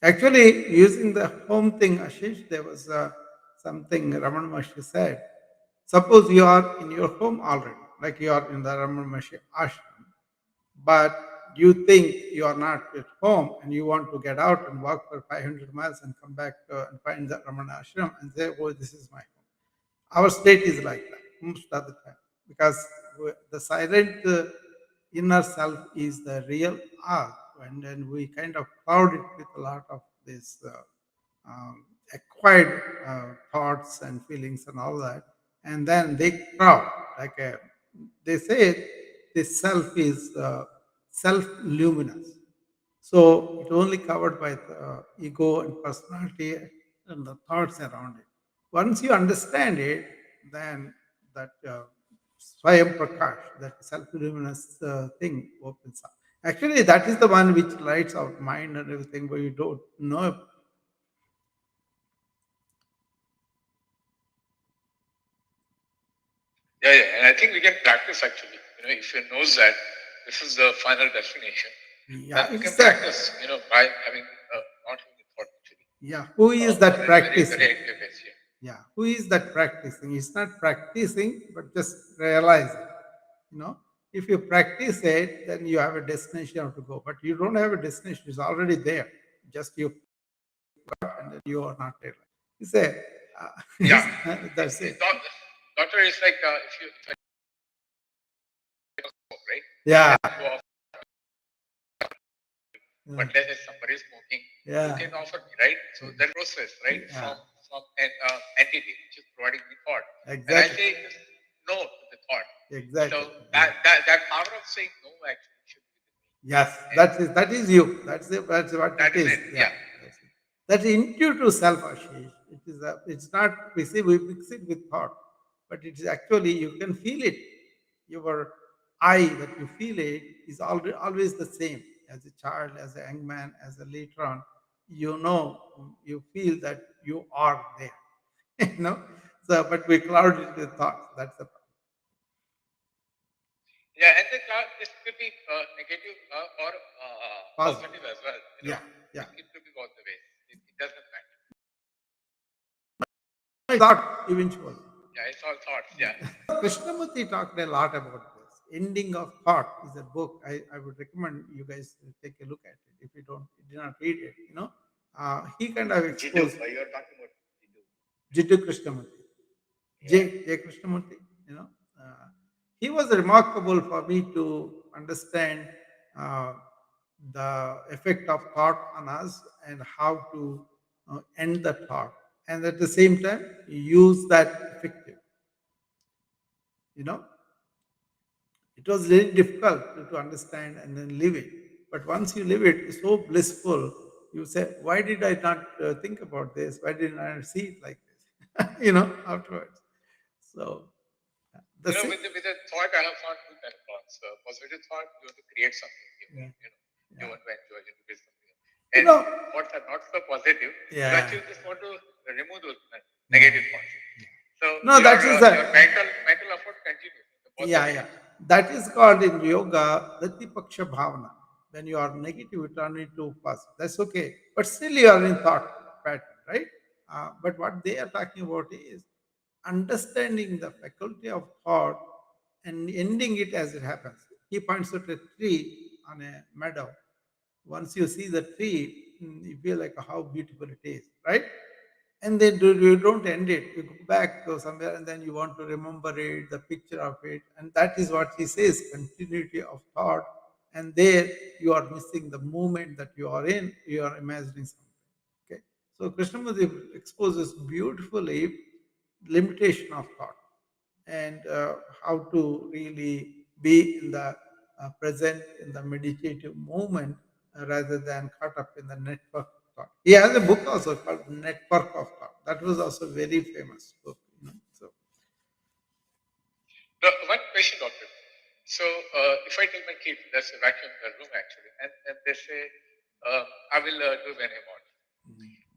Actually, using the home thing, Ashish, there was something Ramana Maharshi said. Suppose you are in your home already, like you are in the Ramana Maharshi ashram, but you think you are not at home and you want to get out and walk for 500 miles and come back and find the Ramana ashram and say, oh, this is my home. Our state is like that most of the time because the silent inner self is the real us, and then we kind of cloud it with a lot of this acquired thoughts and feelings and all that, and then they crowd like they say this self is self luminous, so it only covered by the ego and personality and the thoughts around it. Once you understand it, then that Swayam Prakash, that self-luminous thing opens up. Actually, that is the one which lights our mind and everything, but you don't know. Yeah, yeah, and I think we can practice actually. If you knows that this is the final destination, Yeah, then we can it's that. practice. By having not having the thought actually. Yeah, who is On that a very, practicing? very active base. Yeah. Yeah, who is that practicing? It's not practicing, but just realizing. You know, if you practice it, then you have a destination to go. But you don't have a destination; it's already there. Just you and then you are not there. You say, Yeah. that's it. Doctor is like if I smoke, right? Yeah. Go off, but let's say somebody is smoking, Yeah. you can offer me, right? So that process, right? Yeah. From an entity which is providing me thought. Exactly. And I say just no to the thought. Exactly. So that power of saying no actually should be with me. Yes, that is you. That's what That it is is. it. Yeah. Yeah. That's it. That intuitive self, Ashish. It's not we mix it with thought, but it is actually you can feel it. Your eye that you feel it is always the same as a child, as a young man, as a later on. You feel that you are there. you know. So, but we cloud it with thoughts. That's the Yeah, and the cloud this could be negative or positive. positive as well. Yeah, yeah. It could be both the ways. It doesn't matter. Thought eventually. Yeah, it's all thoughts. Yeah. Krishnamurti talked a lot about this. Ending of Thought is a book. I would recommend you guys to take a look at it if you did not read it. He kind of exposed You're talking about Jiddu Krishnamurti. J. Krishnamurti, you know. Uh, he was remarkable for me to understand uh, the effect of thought on us and how to end the thought. And at the same time, use that effective. You know, it was very difficult to understand and then live it. But once you live it, it's so blissful. You say, why did I not think about this? Why didn't I see it like this? Afterwards. So the same. with the thought, I have found two kind of thoughts. Positive thought, you want to create something new. Yeah. You want to enjoy, you want to build something. You And know, thoughts are not so positive. Yeah. You actually just want to remove those negative thoughts. So No, that is your mental effort continues. yeah. That is called in yoga Pratipaksha Bhavana. When you are negative, you turn into positive. That's okay. But still you are in thought pattern, right? But what they are talking about is understanding the faculty of thought and ending it as it happens. He points out a tree on a meadow. Once you see the tree, you feel like how beautiful it is, right? And then you don't end it. You go back to somewhere and then you want to remember it, the picture of it. And that is what he says, continuity of thought. And there you are missing the moment that you are in, you are imagining something. Okay. So Krishnamurti exposes beautifully limitation of thought and how to really be in the present in the meditative moment rather than caught up in the network of thought. He has a book also called Network of Thought. That was also a very famous book. So one question, doctor. So if I tell my kids, let's vacuum the room actually, and they say, I will do when I want.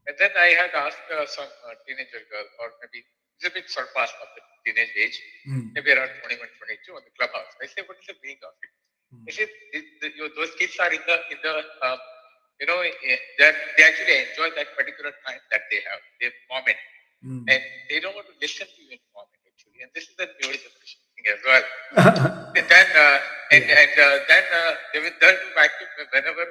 And then I had asked some teenager girl, or maybe it's a bit surpassed of the teenage age, maybe around 21, 22 on the clubhouse. I say, what is the meaning of it? I said, those kids are in the they actually enjoy that particular time that they have, their moment, and they don't want to listen to you in the moment actually. And this is the newer generation thing as well. And then they will do vacuum whenever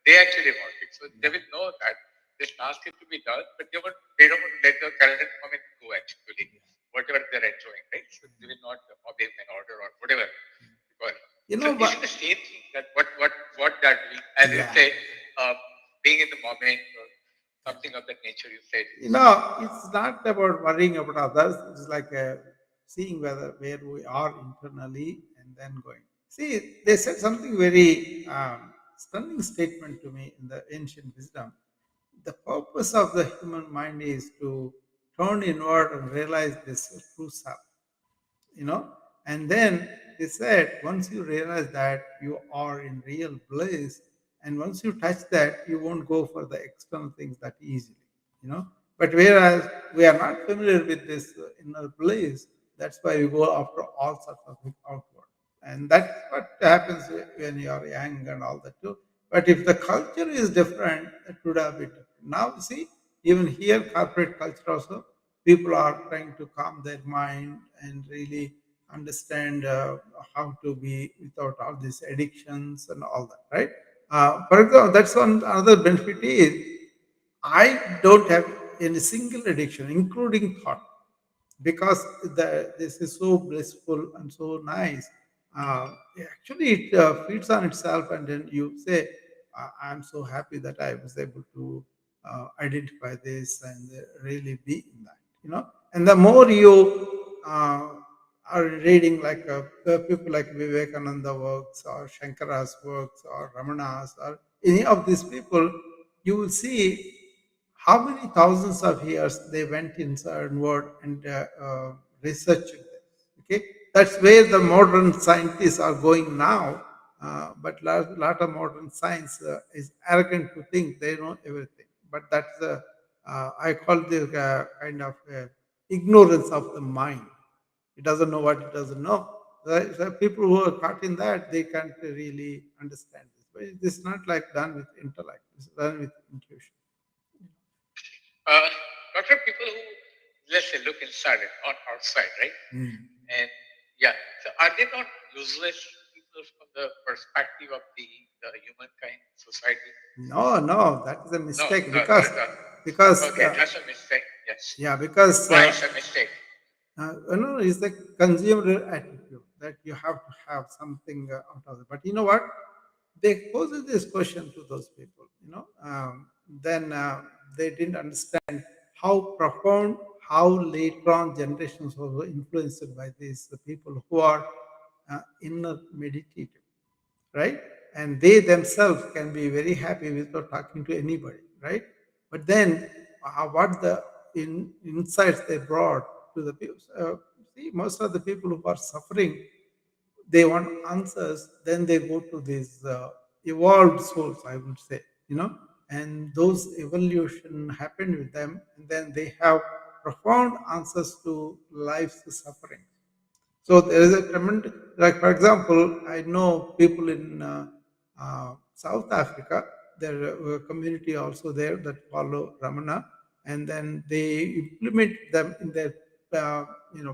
they actually want it. So they will know that just ask it to be done, but they don't want to let the current moment go actually, whatever they're enjoying, right? So they will not obey an order or whatever. Because, You so know, is it the same thing that what they're doing? As you yeah. say, being in the moment or something of that nature you said. It's not about worrying about others. It's like seeing where we are internally and then going. See, they said something very stunning statement to me in the ancient wisdom. The purpose of the human mind is to turn inward and realize this true self, you know. And then they said, once you realize that you are in real bliss, and once you touch that, you won't go for the external things that easily, you know. But whereas we are not familiar with this inner bliss, that's why we go after all sorts of outward. And that's what happens when you are young and all that too. But if the culture is different, it would have been different. Now, see, even here, corporate culture also, people are trying to calm their mind and really understand how to be without all these addictions and all that, right? For example, that's one another benefit is I don't have any single addiction, including thought, because this is so blissful and so nice. Actually, it feeds on itself, and then you say, I'm so happy that I was able to identify this and really be in that, you know. And the more you are reading, like people like Vivekananda works, or Shankara's works, or Ramana's, or any of these people, you will see how many thousands of years they went inward and researched this. Okay, that's where the modern scientists are going now. But lot of modern science is arrogant to think they know everything. But that's I call this kind of ignorance of the mind. It doesn't know what it doesn't know. The people who are caught in that, they can't really understand this. But this is not like done with intellect. It's done with intuition. Uh, Doctor, people who, let's say, look inside and not outside, right? And yeah, so are they not useless people from the perspective of the humankind society? No, that is a mistake, No, because okay, that's a mistake. Yes. yeah, because Why it's a mistake? it's the consumer attitude that you have to have something out of it. But you know what? They posed this question to those people, you know. Then they didn't understand how profound, how later on generations were influenced by these people who are inner meditative, right? And they themselves can be very happy without talking to anybody, right? But then, what the insights they brought to the people. See, most of the people who are suffering, they want answers. Then they go to these evolved souls, I would say, you know, and those evolution happened with them, and then they have profound answers to life's suffering. So there is a tremendous, like for example, I know people in South Africa. There are a community also there that follow Ramana, and then they implement them in their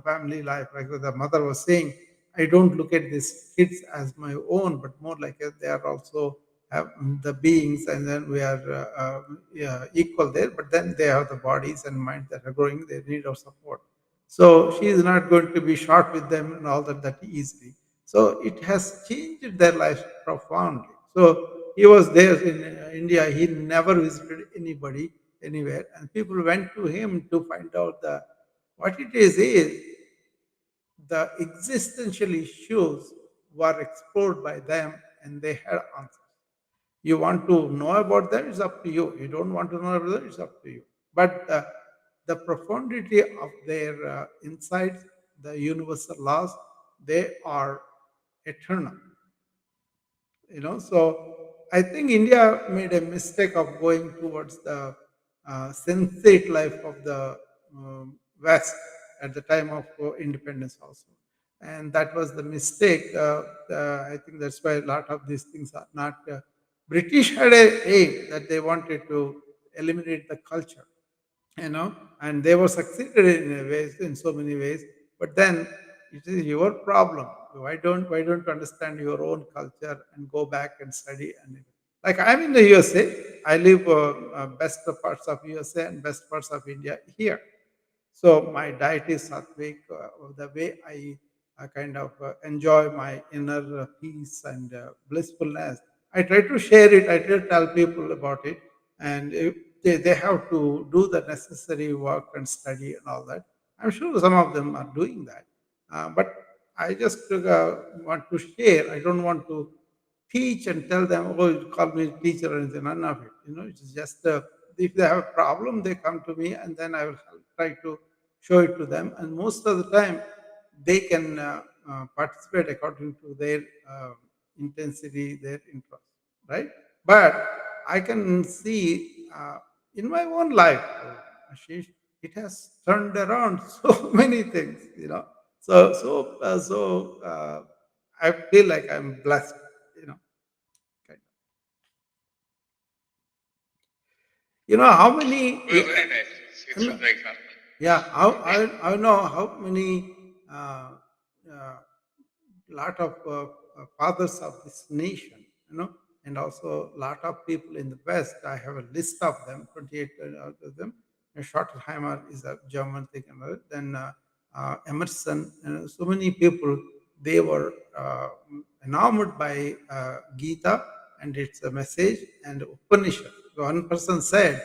family life. Like the mother was saying, I don't look at these kids as my own, but more like they are also the beings, and then we are yeah, equal there. But then they have the bodies and minds that are growing. They need our support. So she is not going to be short with them and all that easily. So it has changed their lives profoundly. So he was there in India. He never visited anybody anywhere, and people went to him to find out the what it is the existential issues were explored by them, and they had answers. You want to know about them, it's up to you. You don't want to know about them, it's up to you. But the profundity of their insights, the universal laws, they are eternal. So I think India made a mistake of going towards the sensate life of the West at the time of independence also, and that was the mistake. I think that's why a lot of these things are not British had a aim that they wanted to eliminate the culture, and they were succeeded in a ways, in so many ways. But then it is your problem. Why don't you understand your own culture and go back and study? And like, I'm in the USA, I live best parts of USA and best parts of India here. So my diet is sattvic. The way I kind of enjoy my inner peace and blissfulness, I try to share it. I try to tell people about it, and if they have to do the necessary work and study and all that. I'm sure some of them are doing that, but I just want to share. I don't want to teach and tell them, oh, you call me teacher or anything. None of it. It's just if they have a problem, they come to me, and then I will try to show it to them. And most of the time, they can participate according to their intensity, their interest, right? But I can see in my own life, Ashish, it has turned around so many things. I feel like I'm blessed. You know, kind of. How many? Well, very nice. It's Yeah, a good example. yeah, I know how many lot of fathers of this nation, and also a lot of people in the West. I have a list of them, 28 of them. Schottenheimer is a German thing, and then Emerson, so many people, they were enamored by Gita and its message and Upanishad. One person said,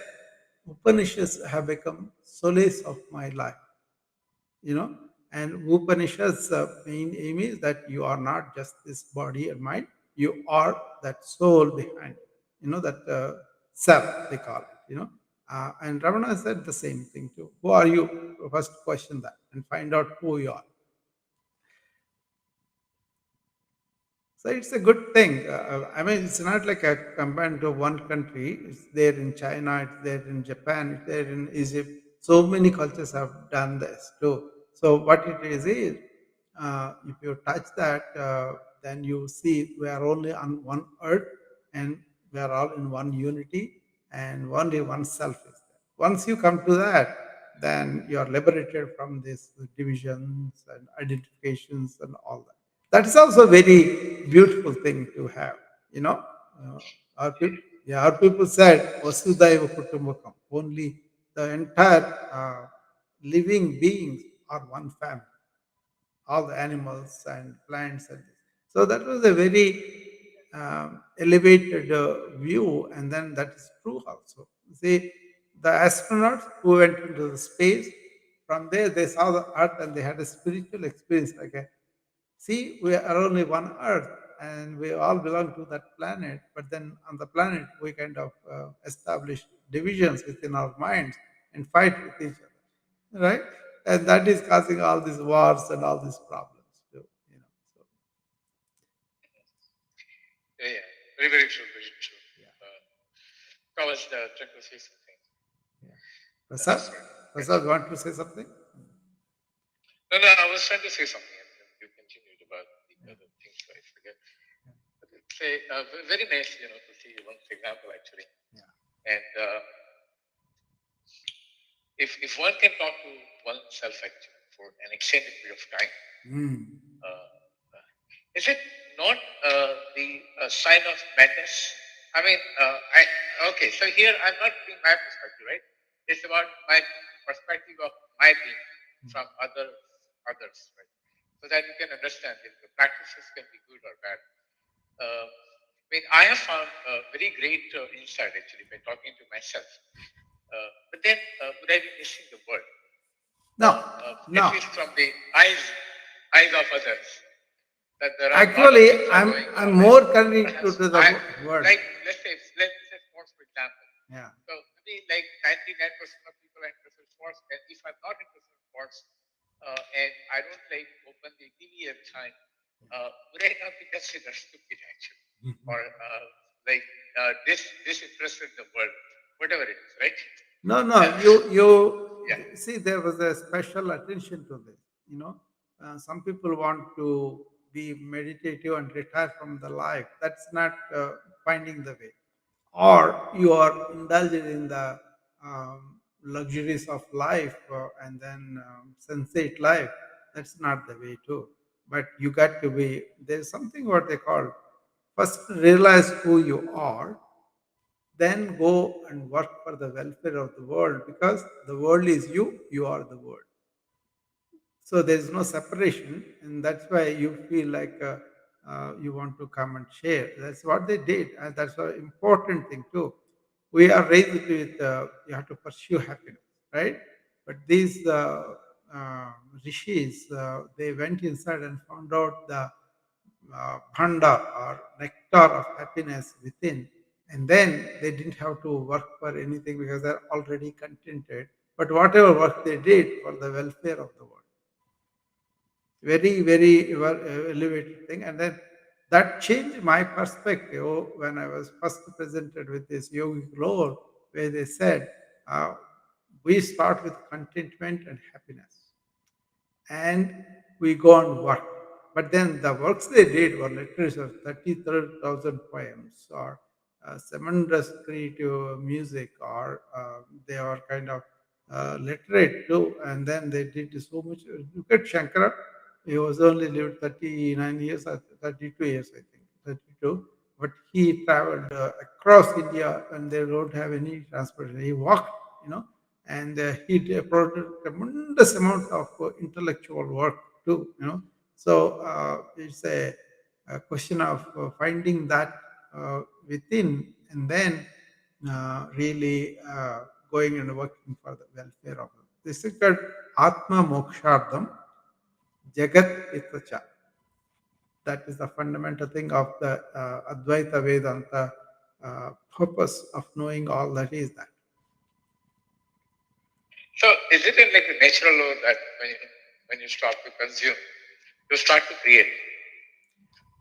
Upanishads have become solace of my life, you know and Upanishads main aim is that you are not just this body and mind, you are that soul behind it, that self, they call it, and Ramana said the same thing too. Who are you? First question that and find out who you are. So it's a good thing. I mean, it's not like a compared to one country. It's there in China, it's there in Japan, it's there in Egypt. So many cultures have done this too. So what it is if you touch that, then you see we are only on one earth, and we are all in one unity, and only one self is there. Once you come to that, then you are liberated from these divisions and identifications and all that. That is also a very beautiful thing to have. You know, our people, yeah, our people said Vasudhaiva Kutumbakam. Only the entire living beings are one family, all the animals and plants and this. So that was a very elevated view, and then that is true also. See, the astronauts who went into the space, from there they saw the Earth and they had a spiritual experience. Like, see, we are only one Earth, and we all belong to that planet. But then on the planet, we kind of establish divisions within our minds and fight with each other, right? And that is causing all these wars and all these problems too. So Yeah, yeah. Very, very true, very true. yeah, Thomas, trying to say something. yeah. Prasad, Sorry. Prasad, want to say something? No, no, I was trying to say something, and then you continued about the other things, so I forget. Say, very nice, to see one example actually. Yeah. And if one can talk to oneself actually for an extended period of time, Mm. uh, is it not the sign of madness? I mean, okay, so here I'm not putting my perspective, right? It's about my perspective of my being from others, right? So that you can understand if the practices can be good or bad. I mean, I have found very great insight actually by talking to myself. But then, would I be missing the word? No, At no. least from the eyes of others. That there are a lot of Actually, things are going I'm on. more And connected perhaps to the word. like let's say sports for example. Yeah. So maybe like 99% of people are interested in sports, and if I'm not interested in sports, and I don't like open the TV every time, would I not be considered stupid actually, or like disinterested in the world, whatever it is, right? No, no, Yeah. you see, there was a special attention to this. You know, some people want to be meditative and retire from the life. That's not finding the way. Or you are indulging in the luxuries of life and then sensate life. That's not the way too. But you got to be, there's something what they call, first realize who you are, then go and work for the welfare of the world, because the world is you, you are the world. So there is no separation, and that's why you feel like you want to come and share. That's what they did, and that's an important thing too. We are raised with you have to pursue happiness, right? But these rishis, they went inside and found out the bhanda or nectar of happiness within, and then they didn't have to work for anything because they're already contented. But whatever work they did for the welfare of the world, very very elevated thing. And then that changed my perspective when I was first presented with this yogic lore, where they said uh, we start with contentment and happiness, and we go and work. But then the works they did were literature of 30,000 poems, or tremendous creative music, or they are kind of literate too. And then they did so much. Look at Shankara, he was only lived 39 years, 32 years, I think, 32. But he traveled across India and they don't have any transportation. He walked, you know, and he produced tremendous amount of intellectual work too, you know. So it's a question of finding that within, and then really going and working for the welfare of it. This is called Atma Mokshardham Jagat Itacha. That is the fundamental thing of the Advaita Vedanta purpose of knowing all that is that. So is it like a natural law that when you start to consume, you start to create?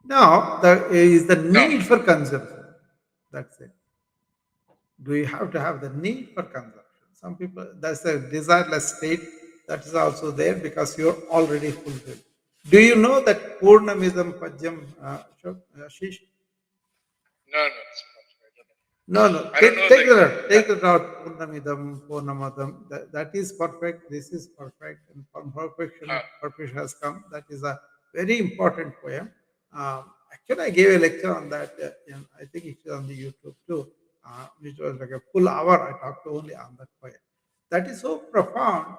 Now, there is the No. need for consumption. That's it. Do you have to have the need for consumption? Some people, that's a desireless state that is also there because you're already fulfilled. Do you know that Purnamidam Pajam, Ashish? No, no, it's not. No, no. I don't Take know. take Like, it out. Take it out. Purnamidam, Purnamadam. That is perfect. This is perfect. And from perfection, perfection has come. That is a very important poem. Actually, I gave a lecture on that. I think it's on the YouTube too, which was like a full hour. I talked only on that poem. That is so profound.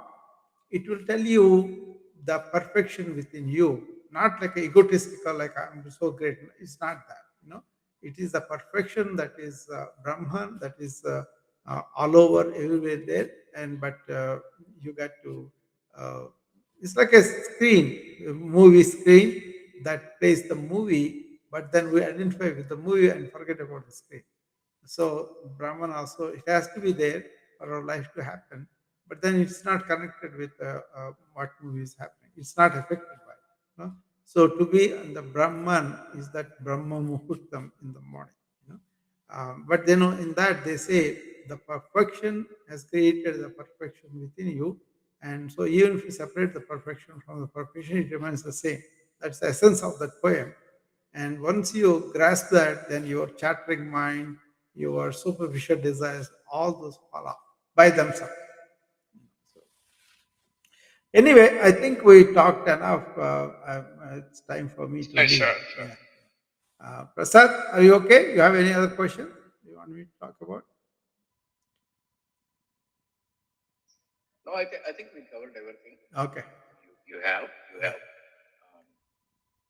It will tell you the perfection within you, not like egotistical, like I'm so great. It's not that. You know, it is the perfection that is Brahman, that is all over, everywhere there. And but you got to. Uh, it's like a screen, a movie screen that plays the movie, but then we identify with the movie and forget about the screen. So Brahman also, it has to be there for our life to happen, but then it's not connected with what movie is happening. It's not affected by it. You know? So to be in the Brahman is that Brahma Muhurtam in the morning. You know? But you know, in that they say the perfection has created the perfection within you, and so even if you separate the perfection from the perfection, it remains the same. That's the essence of that poem. And once you grasp that, then your chattering mind, your superficial desires, all those fall off by themselves. So, anyway, I think we talked enough. It's time for me to sure, leave. sure. Yeah. Prasad, are you okay? You have any other question you want me to talk about? No, I think we covered everything. Okay. You have.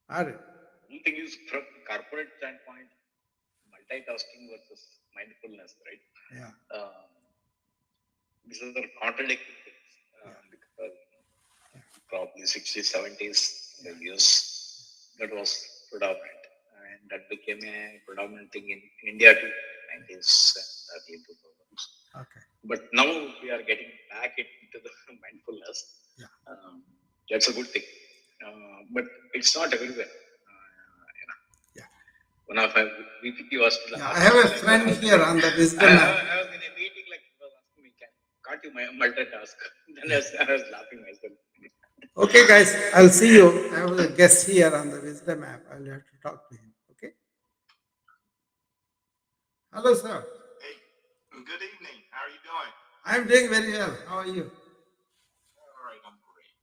All right. One thing is from corporate standpoint, multitasking versus mindfulness, right? Yeah. These are contradicting things because probably 60s, 70s, the US, that was predominant. And that became a predominant thing in India too, 90s and early 2000s. Okay. But now we are getting back into the mindfulness. Yeah. That's a good thing. But it's not everywhere. one of our VP was Yeah, I have a friend here on the wisdom app. I was in a meeting, like he was asking me, can't you multitask? Then I was laughing myself. Okay, guys, I'll see you. I have a guest here on the wisdom app. I'll have to talk to him. Okay. Hello, sir. Hey, good evening. How are you doing? I'm doing very well. How are you? All right, I'm great.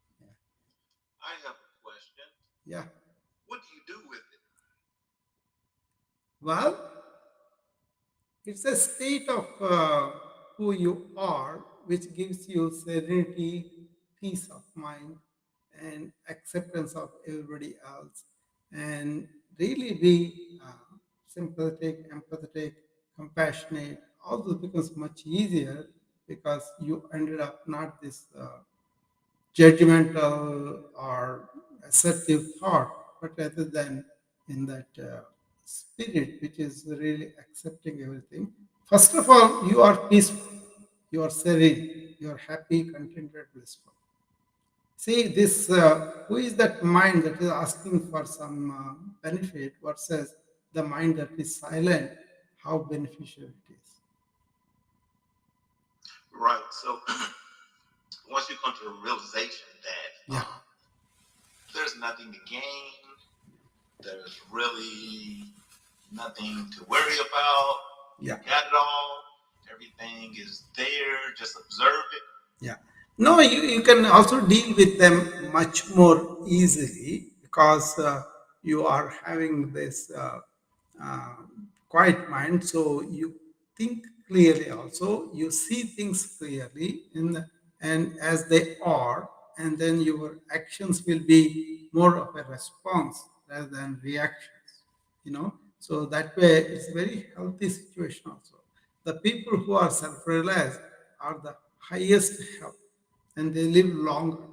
I have a question. Yeah. What do you do with it? Well, it's a state of who you are, which gives you serenity, peace of mind, and acceptance of everybody else, and really be sympathetic, empathetic, compassionate. All this becomes much easier because you ended up not this judgmental or assertive thought, but rather than in that spirit which is really accepting everything. First of all, you are peaceful, you are serene, you are happy, contented, blissful. See, this who is that mind that is asking for some benefit versus the mind that is silent, how beneficial it is. Right. So once you come to the realization that Yeah. There's nothing to gain, there's really nothing to worry about. Yeah. You got it all. Everything is there. Just observe it. Yeah. No, you can also deal with them much more easily because you are having this uh, quiet mind. So you think clearly also, you see things clearly and as they are, and then your actions will be more of a response rather than reactions, you know. So that way it's a very healthy situation also. The people who are self-realized are the highest health and they live longer.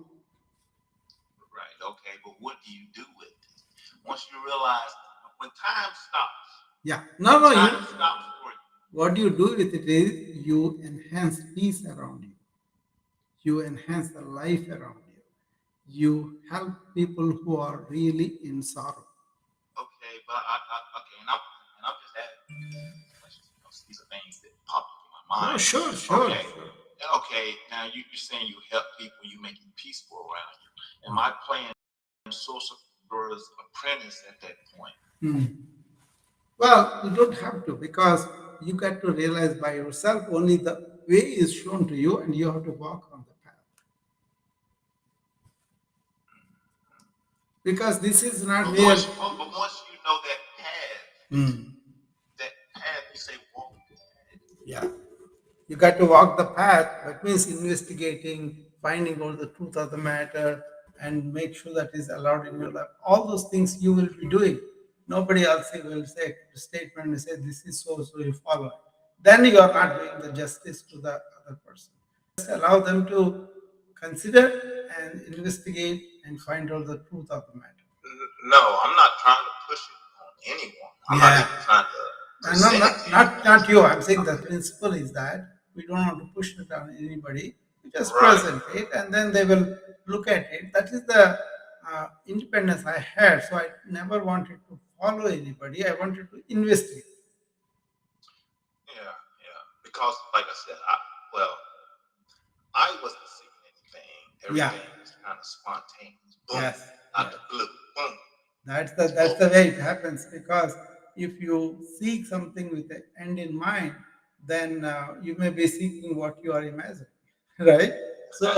Right. Okay. But what do you do with it? Once you realize when time stops. Yeah. No, no. Time stops for you. What you do with it is you enhance peace around you. You enhance the life around you. You help people who are really in sorrow. Okay, but okay, and I'm just asking questions. These are things that pop up in my mind. Oh, sure, sure, Okay. sure. Okay, now you're saying you help people, you make it peaceful around you. Am I playing sorcerer's apprentice at that point? Well, you don't have to because you get to realize by yourself only the way is shown to you and you have to walk on the path. Because this is not But where. but once you know that path, you say walk the path. Yeah. You got to walk the path. That means investigating, finding out the truth of the matter, and make sure that is allowed in your life. All those things you will be doing. Nobody else will say the statement and say this is so, so you follow it. Then you are not doing the justice to the other person. Just allow them to consider and investigate and find out the truth of the matter. No, I'm not trying to push it on anyone. I'm not even trying to. Not you. I'm saying the principle is that we don't have to push it on anybody. We just present it, and then they will look at it. That is the independence I had. So I never wanted to follow anybody. I wanted to investigate. Yeah. Because, like I said, I wasn't seeking anything. Everything was kind of spontaneous. Boom, out the blue. Boom. That's the way it happens because if you seek something with an end in mind, then you may be seeking what you are imagining, right? So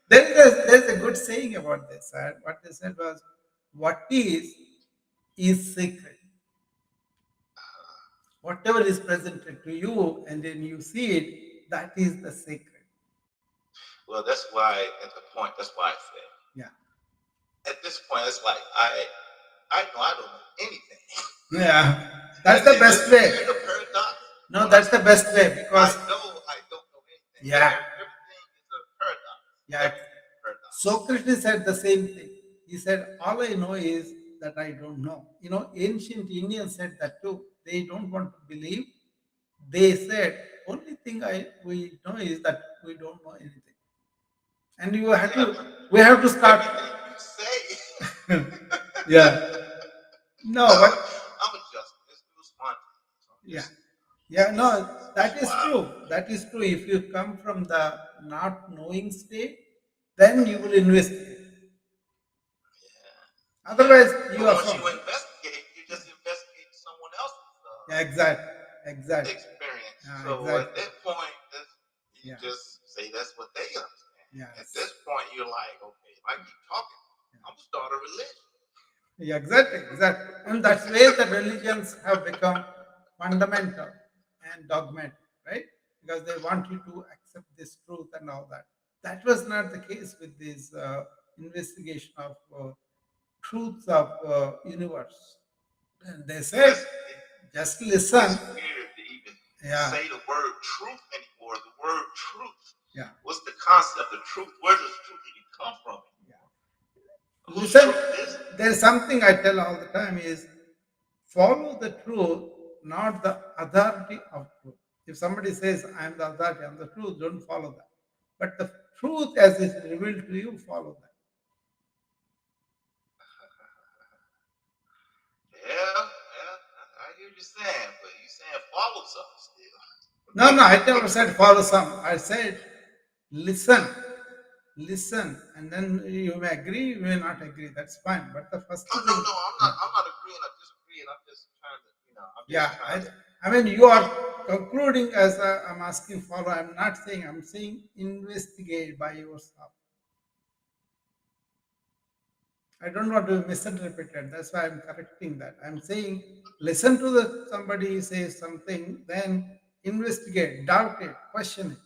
there's a good saying about this. What they said was, "What is sacred. Whatever is presented to you, and then you see it, that is the sacred." Well, that's why at the point. That's why I said. Yeah. At this point, it's like I know I don't know anything. Yeah, that's the best way. It's a paradox. No, that's the best way because I don't know anything. Yeah. Everything is a paradox. Yeah. Socrates said the same thing. He said, "All I know is that I don't know." You know, ancient Indians said that too. They don't want to believe. They said, "Only thing we know is that we don't know anything." And we have to start. Everything you say. Yeah. No, but I'm Yeah. just Yeah, no, that it's is wild. true. That is true. If you come from the not knowing state, then you will investigate. Yeah. Yeah. Otherwise, you But are once from. you investigate, you just investigate someone else's Yeah, exactly. Exactly. experience. Yeah, So at exactly. that point, you Yeah. just say that's what they understand. At Yes. this point, you're like, okay, if I keep talking, I'm gonna start a religion. Yeah, exactly, exactly. And that's where the religions have become fundamental and dogmatic, right? Because they want you to accept this truth and all that. That was not the case with this investigation of truths of universe. And they said, That's just it's listen. weird to even Yeah, say the word truth anymore. The word truth. yeah, What's the concept of truth? Where does truth even come from? yeah. Whose Listen, truth is it? there's something I tell all the time is follow the truth, not the authority of truth. If somebody says, I am the authority, I am the truth, don't follow that. But the truth as is revealed to you, follow that. Yeah, yeah, I hear you saying, but you saying follow something still. No, no, I never said follow some. I said listen, listen, and then you may agree, you may not agree. That's fine. But the first No, no, thing, no. I'm not agreeing or disagreeing. I'm just trying to, I'm yeah, just trying to. I mean, you are concluding as I'm asking follow. I'm not saying. I'm saying investigate by yourself. I don't want to misinterpret it. That's why I'm correcting that. I'm saying listen to the somebody says something, then investigate, doubt it, question it,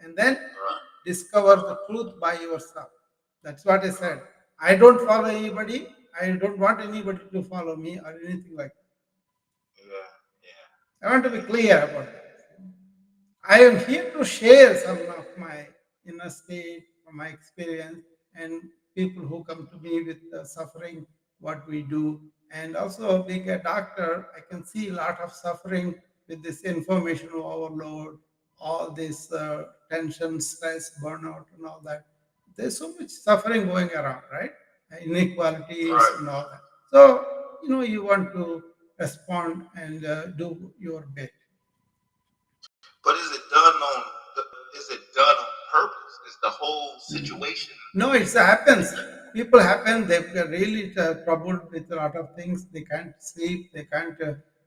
and then Right, discover the truth by yourself. That's what I said. I don't follow anybody. I don't want anybody to follow me or anything like that. yeah, yeah, I want to be yeah. clear about that. I am here to share some of my inner state, from my experience, and people who come to me with suffering, what we do. And also, being a doctor, I can see a lot of suffering with this information overload, all this tension, stress, burnout, and all that. There's so much suffering going around, right? Inequalities Right. and all that. So, you want to respond and do your bit. But is it done on? Is it done on purpose? Is the whole situation? No, it happens. People happen. They're really troubled with a lot of things. They can't sleep. They can't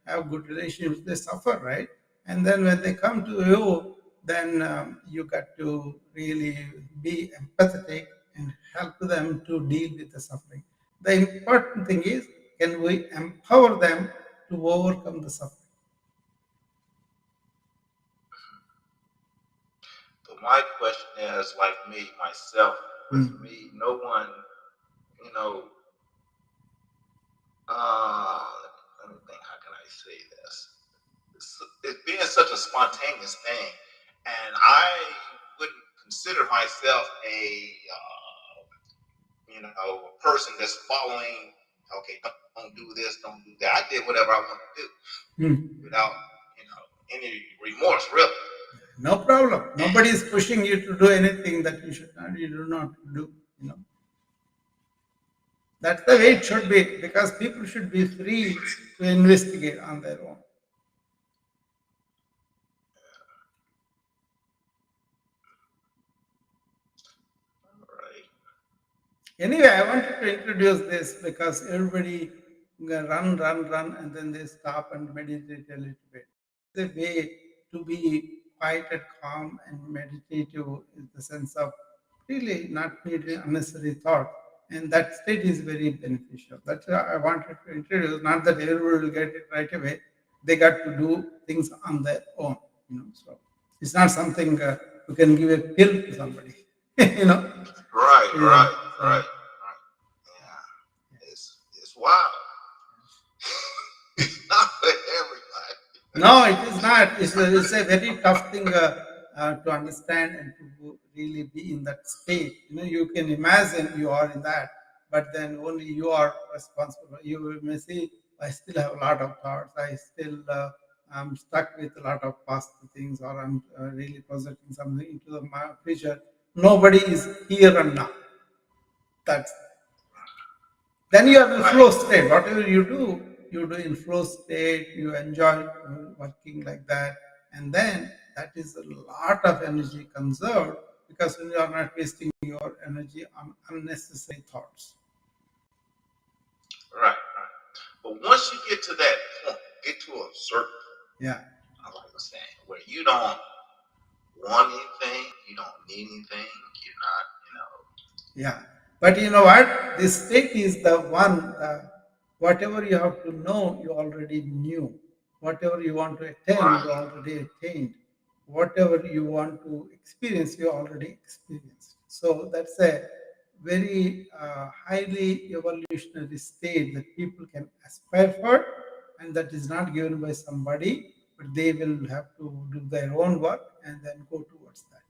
have good relationships. They suffer, right? And then when they come to you, then you got to really be empathetic and help them to deal with the suffering. The important thing is, can we empower them to overcome the suffering? But my question is, like me, myself, with me, no one, you know, let me think, how can I say this? It's being such a spontaneous thing, and I wouldn't consider myself a person that's following. Okay, don't do this, don't do that. I did whatever I wanted to do without, any remorse, really. No problem. Nobody is pushing you to do anything that you do not do. You know. That's the way it should be because people should be free to investigate on their own. Right. Anyway, I wanted to introduce this because everybody run, run, run, and then they stop and meditate a little bit. The way to be quiet and calm and meditative in the sense of really not needing unnecessary thought. And that state is very beneficial. That's why I wanted to introduce, not that everybody will get it right away. They got to do things on their own. So it's not something you can give a pill to somebody. you know. Right, Yeah. right, right, right. Yeah. It's wild. It's not for everybody. No, it is not. It's a very tough thing to understand and to really be in that state. You can imagine you are in that, but then only you are responsible. You may say, I still have a lot of thoughts. I still I'm stuck with a lot of past things, or I'm really projecting something into the future. Nobody is here and now. That's then you are in the Right. flow state. Whatever you do, you do in flow state, you enjoy working like that, and then that is a lot of energy conserved because you are not wasting your energy on unnecessary thoughts. Right, right. But once you get to that point, get to a certain Yeah. I like I saying, where you don't want anything, you don't need anything, you're not, Yeah. But you know what? This state is the one, whatever you have to know, you already knew. Whatever you want to attain, right. you already attained. Whatever you want to experience, you already experienced. So that's a very highly evolutionary state that people can aspire for, and that is not given by somebody, but they will have to do their own work and then go towards that.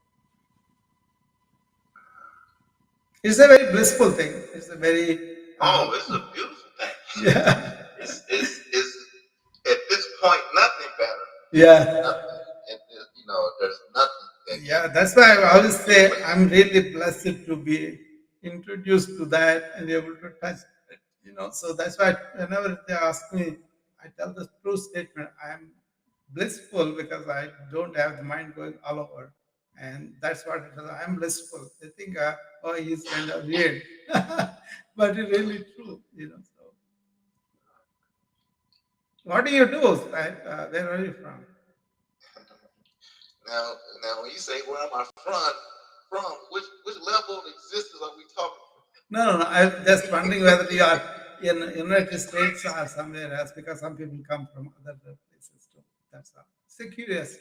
It's a very blissful thing. It's a very Oh, it's a beautiful thing. yeah. It's at this point nothing better. Yeah. Nothing. And, there's nothing that Yeah, that's why I always say I'm really blessed to be introduced to that and able to touch it. So that's why whenever they ask me, I tell the true statement. I am blissful because I don't have the mind going all over, and that's what it is. I'm blissful. They think, oh, he's kind of weird, but it's really true. So, what do you do? Right? Where are you from? now, when you say where am I from which level of existence are we talking about? No. I'm just wondering whether you are in United States or somewhere else, because some people come from other places too. That's all. So curious.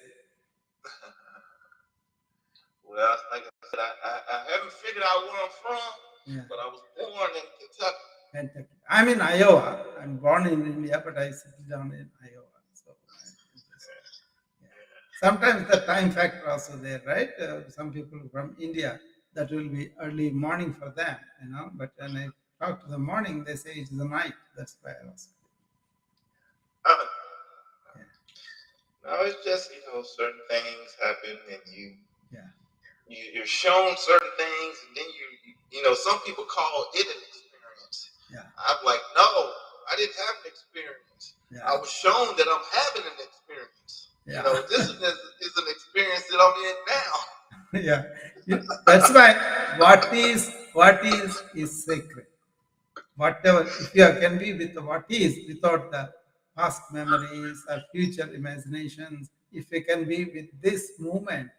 Well, like I said, I haven't figured out where I'm from, Yeah. but I was born in Kentucky. Kentucky. I'm in Iowa. I'm born in India, but I settled down in Iowa. So yeah. Sometimes the time factor also there, right? Some people from India, that will be early morning for them. But when I talk to the morning, they say it is the night. That's why I was. Uh, Yeah. no, it's just certain things happen, and Yeah. you're shown certain things, and then some people call it an experience. Yeah. I'm like, no, I didn't have an experience. Yeah. I was shown that I'm having an experience. Yeah. This is an experience that I'm in now. Yeah. That's why what is sacred. Whatever, if you can be with what is without the past memories or future imaginations, if you can be with this moment,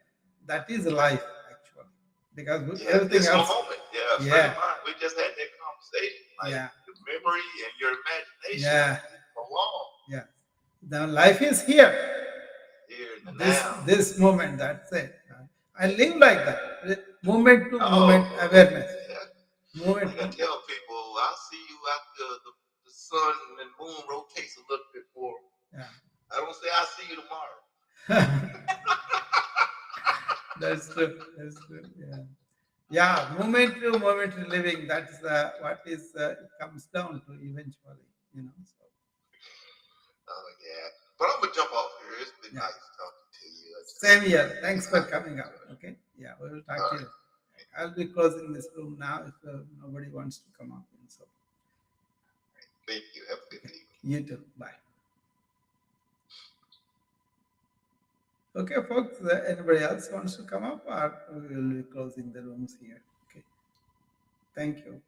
that is life actually. Because everything this else. moment, Yeah. We just had that conversation. Like Yeah. the memory and your imagination. Yeah. For long. Yeah. The life is here. Here in the This now. this moment, that's it. I live like that. Moment to moment awareness. Yeah. Moment. Like I tell people, I'll see you after the sun and moon rotates a little bit more. Yeah. I don't say I'll see you tomorrow. That's true. Yeah. Yeah, moment to moment living. That's what is it comes down to eventually. So. Oh yeah, but I'm gonna jump off here. It's been nice talking to you. Same here. Thanks for coming up. Okay. Yeah, we will talk to you. I'll be closing this room now if nobody wants to come up. So. Thank you. Have a good evening. You too. Bye. Okay, folks. Anybody else wants to come up, or we will be closing the rooms here? Okay. Thank you.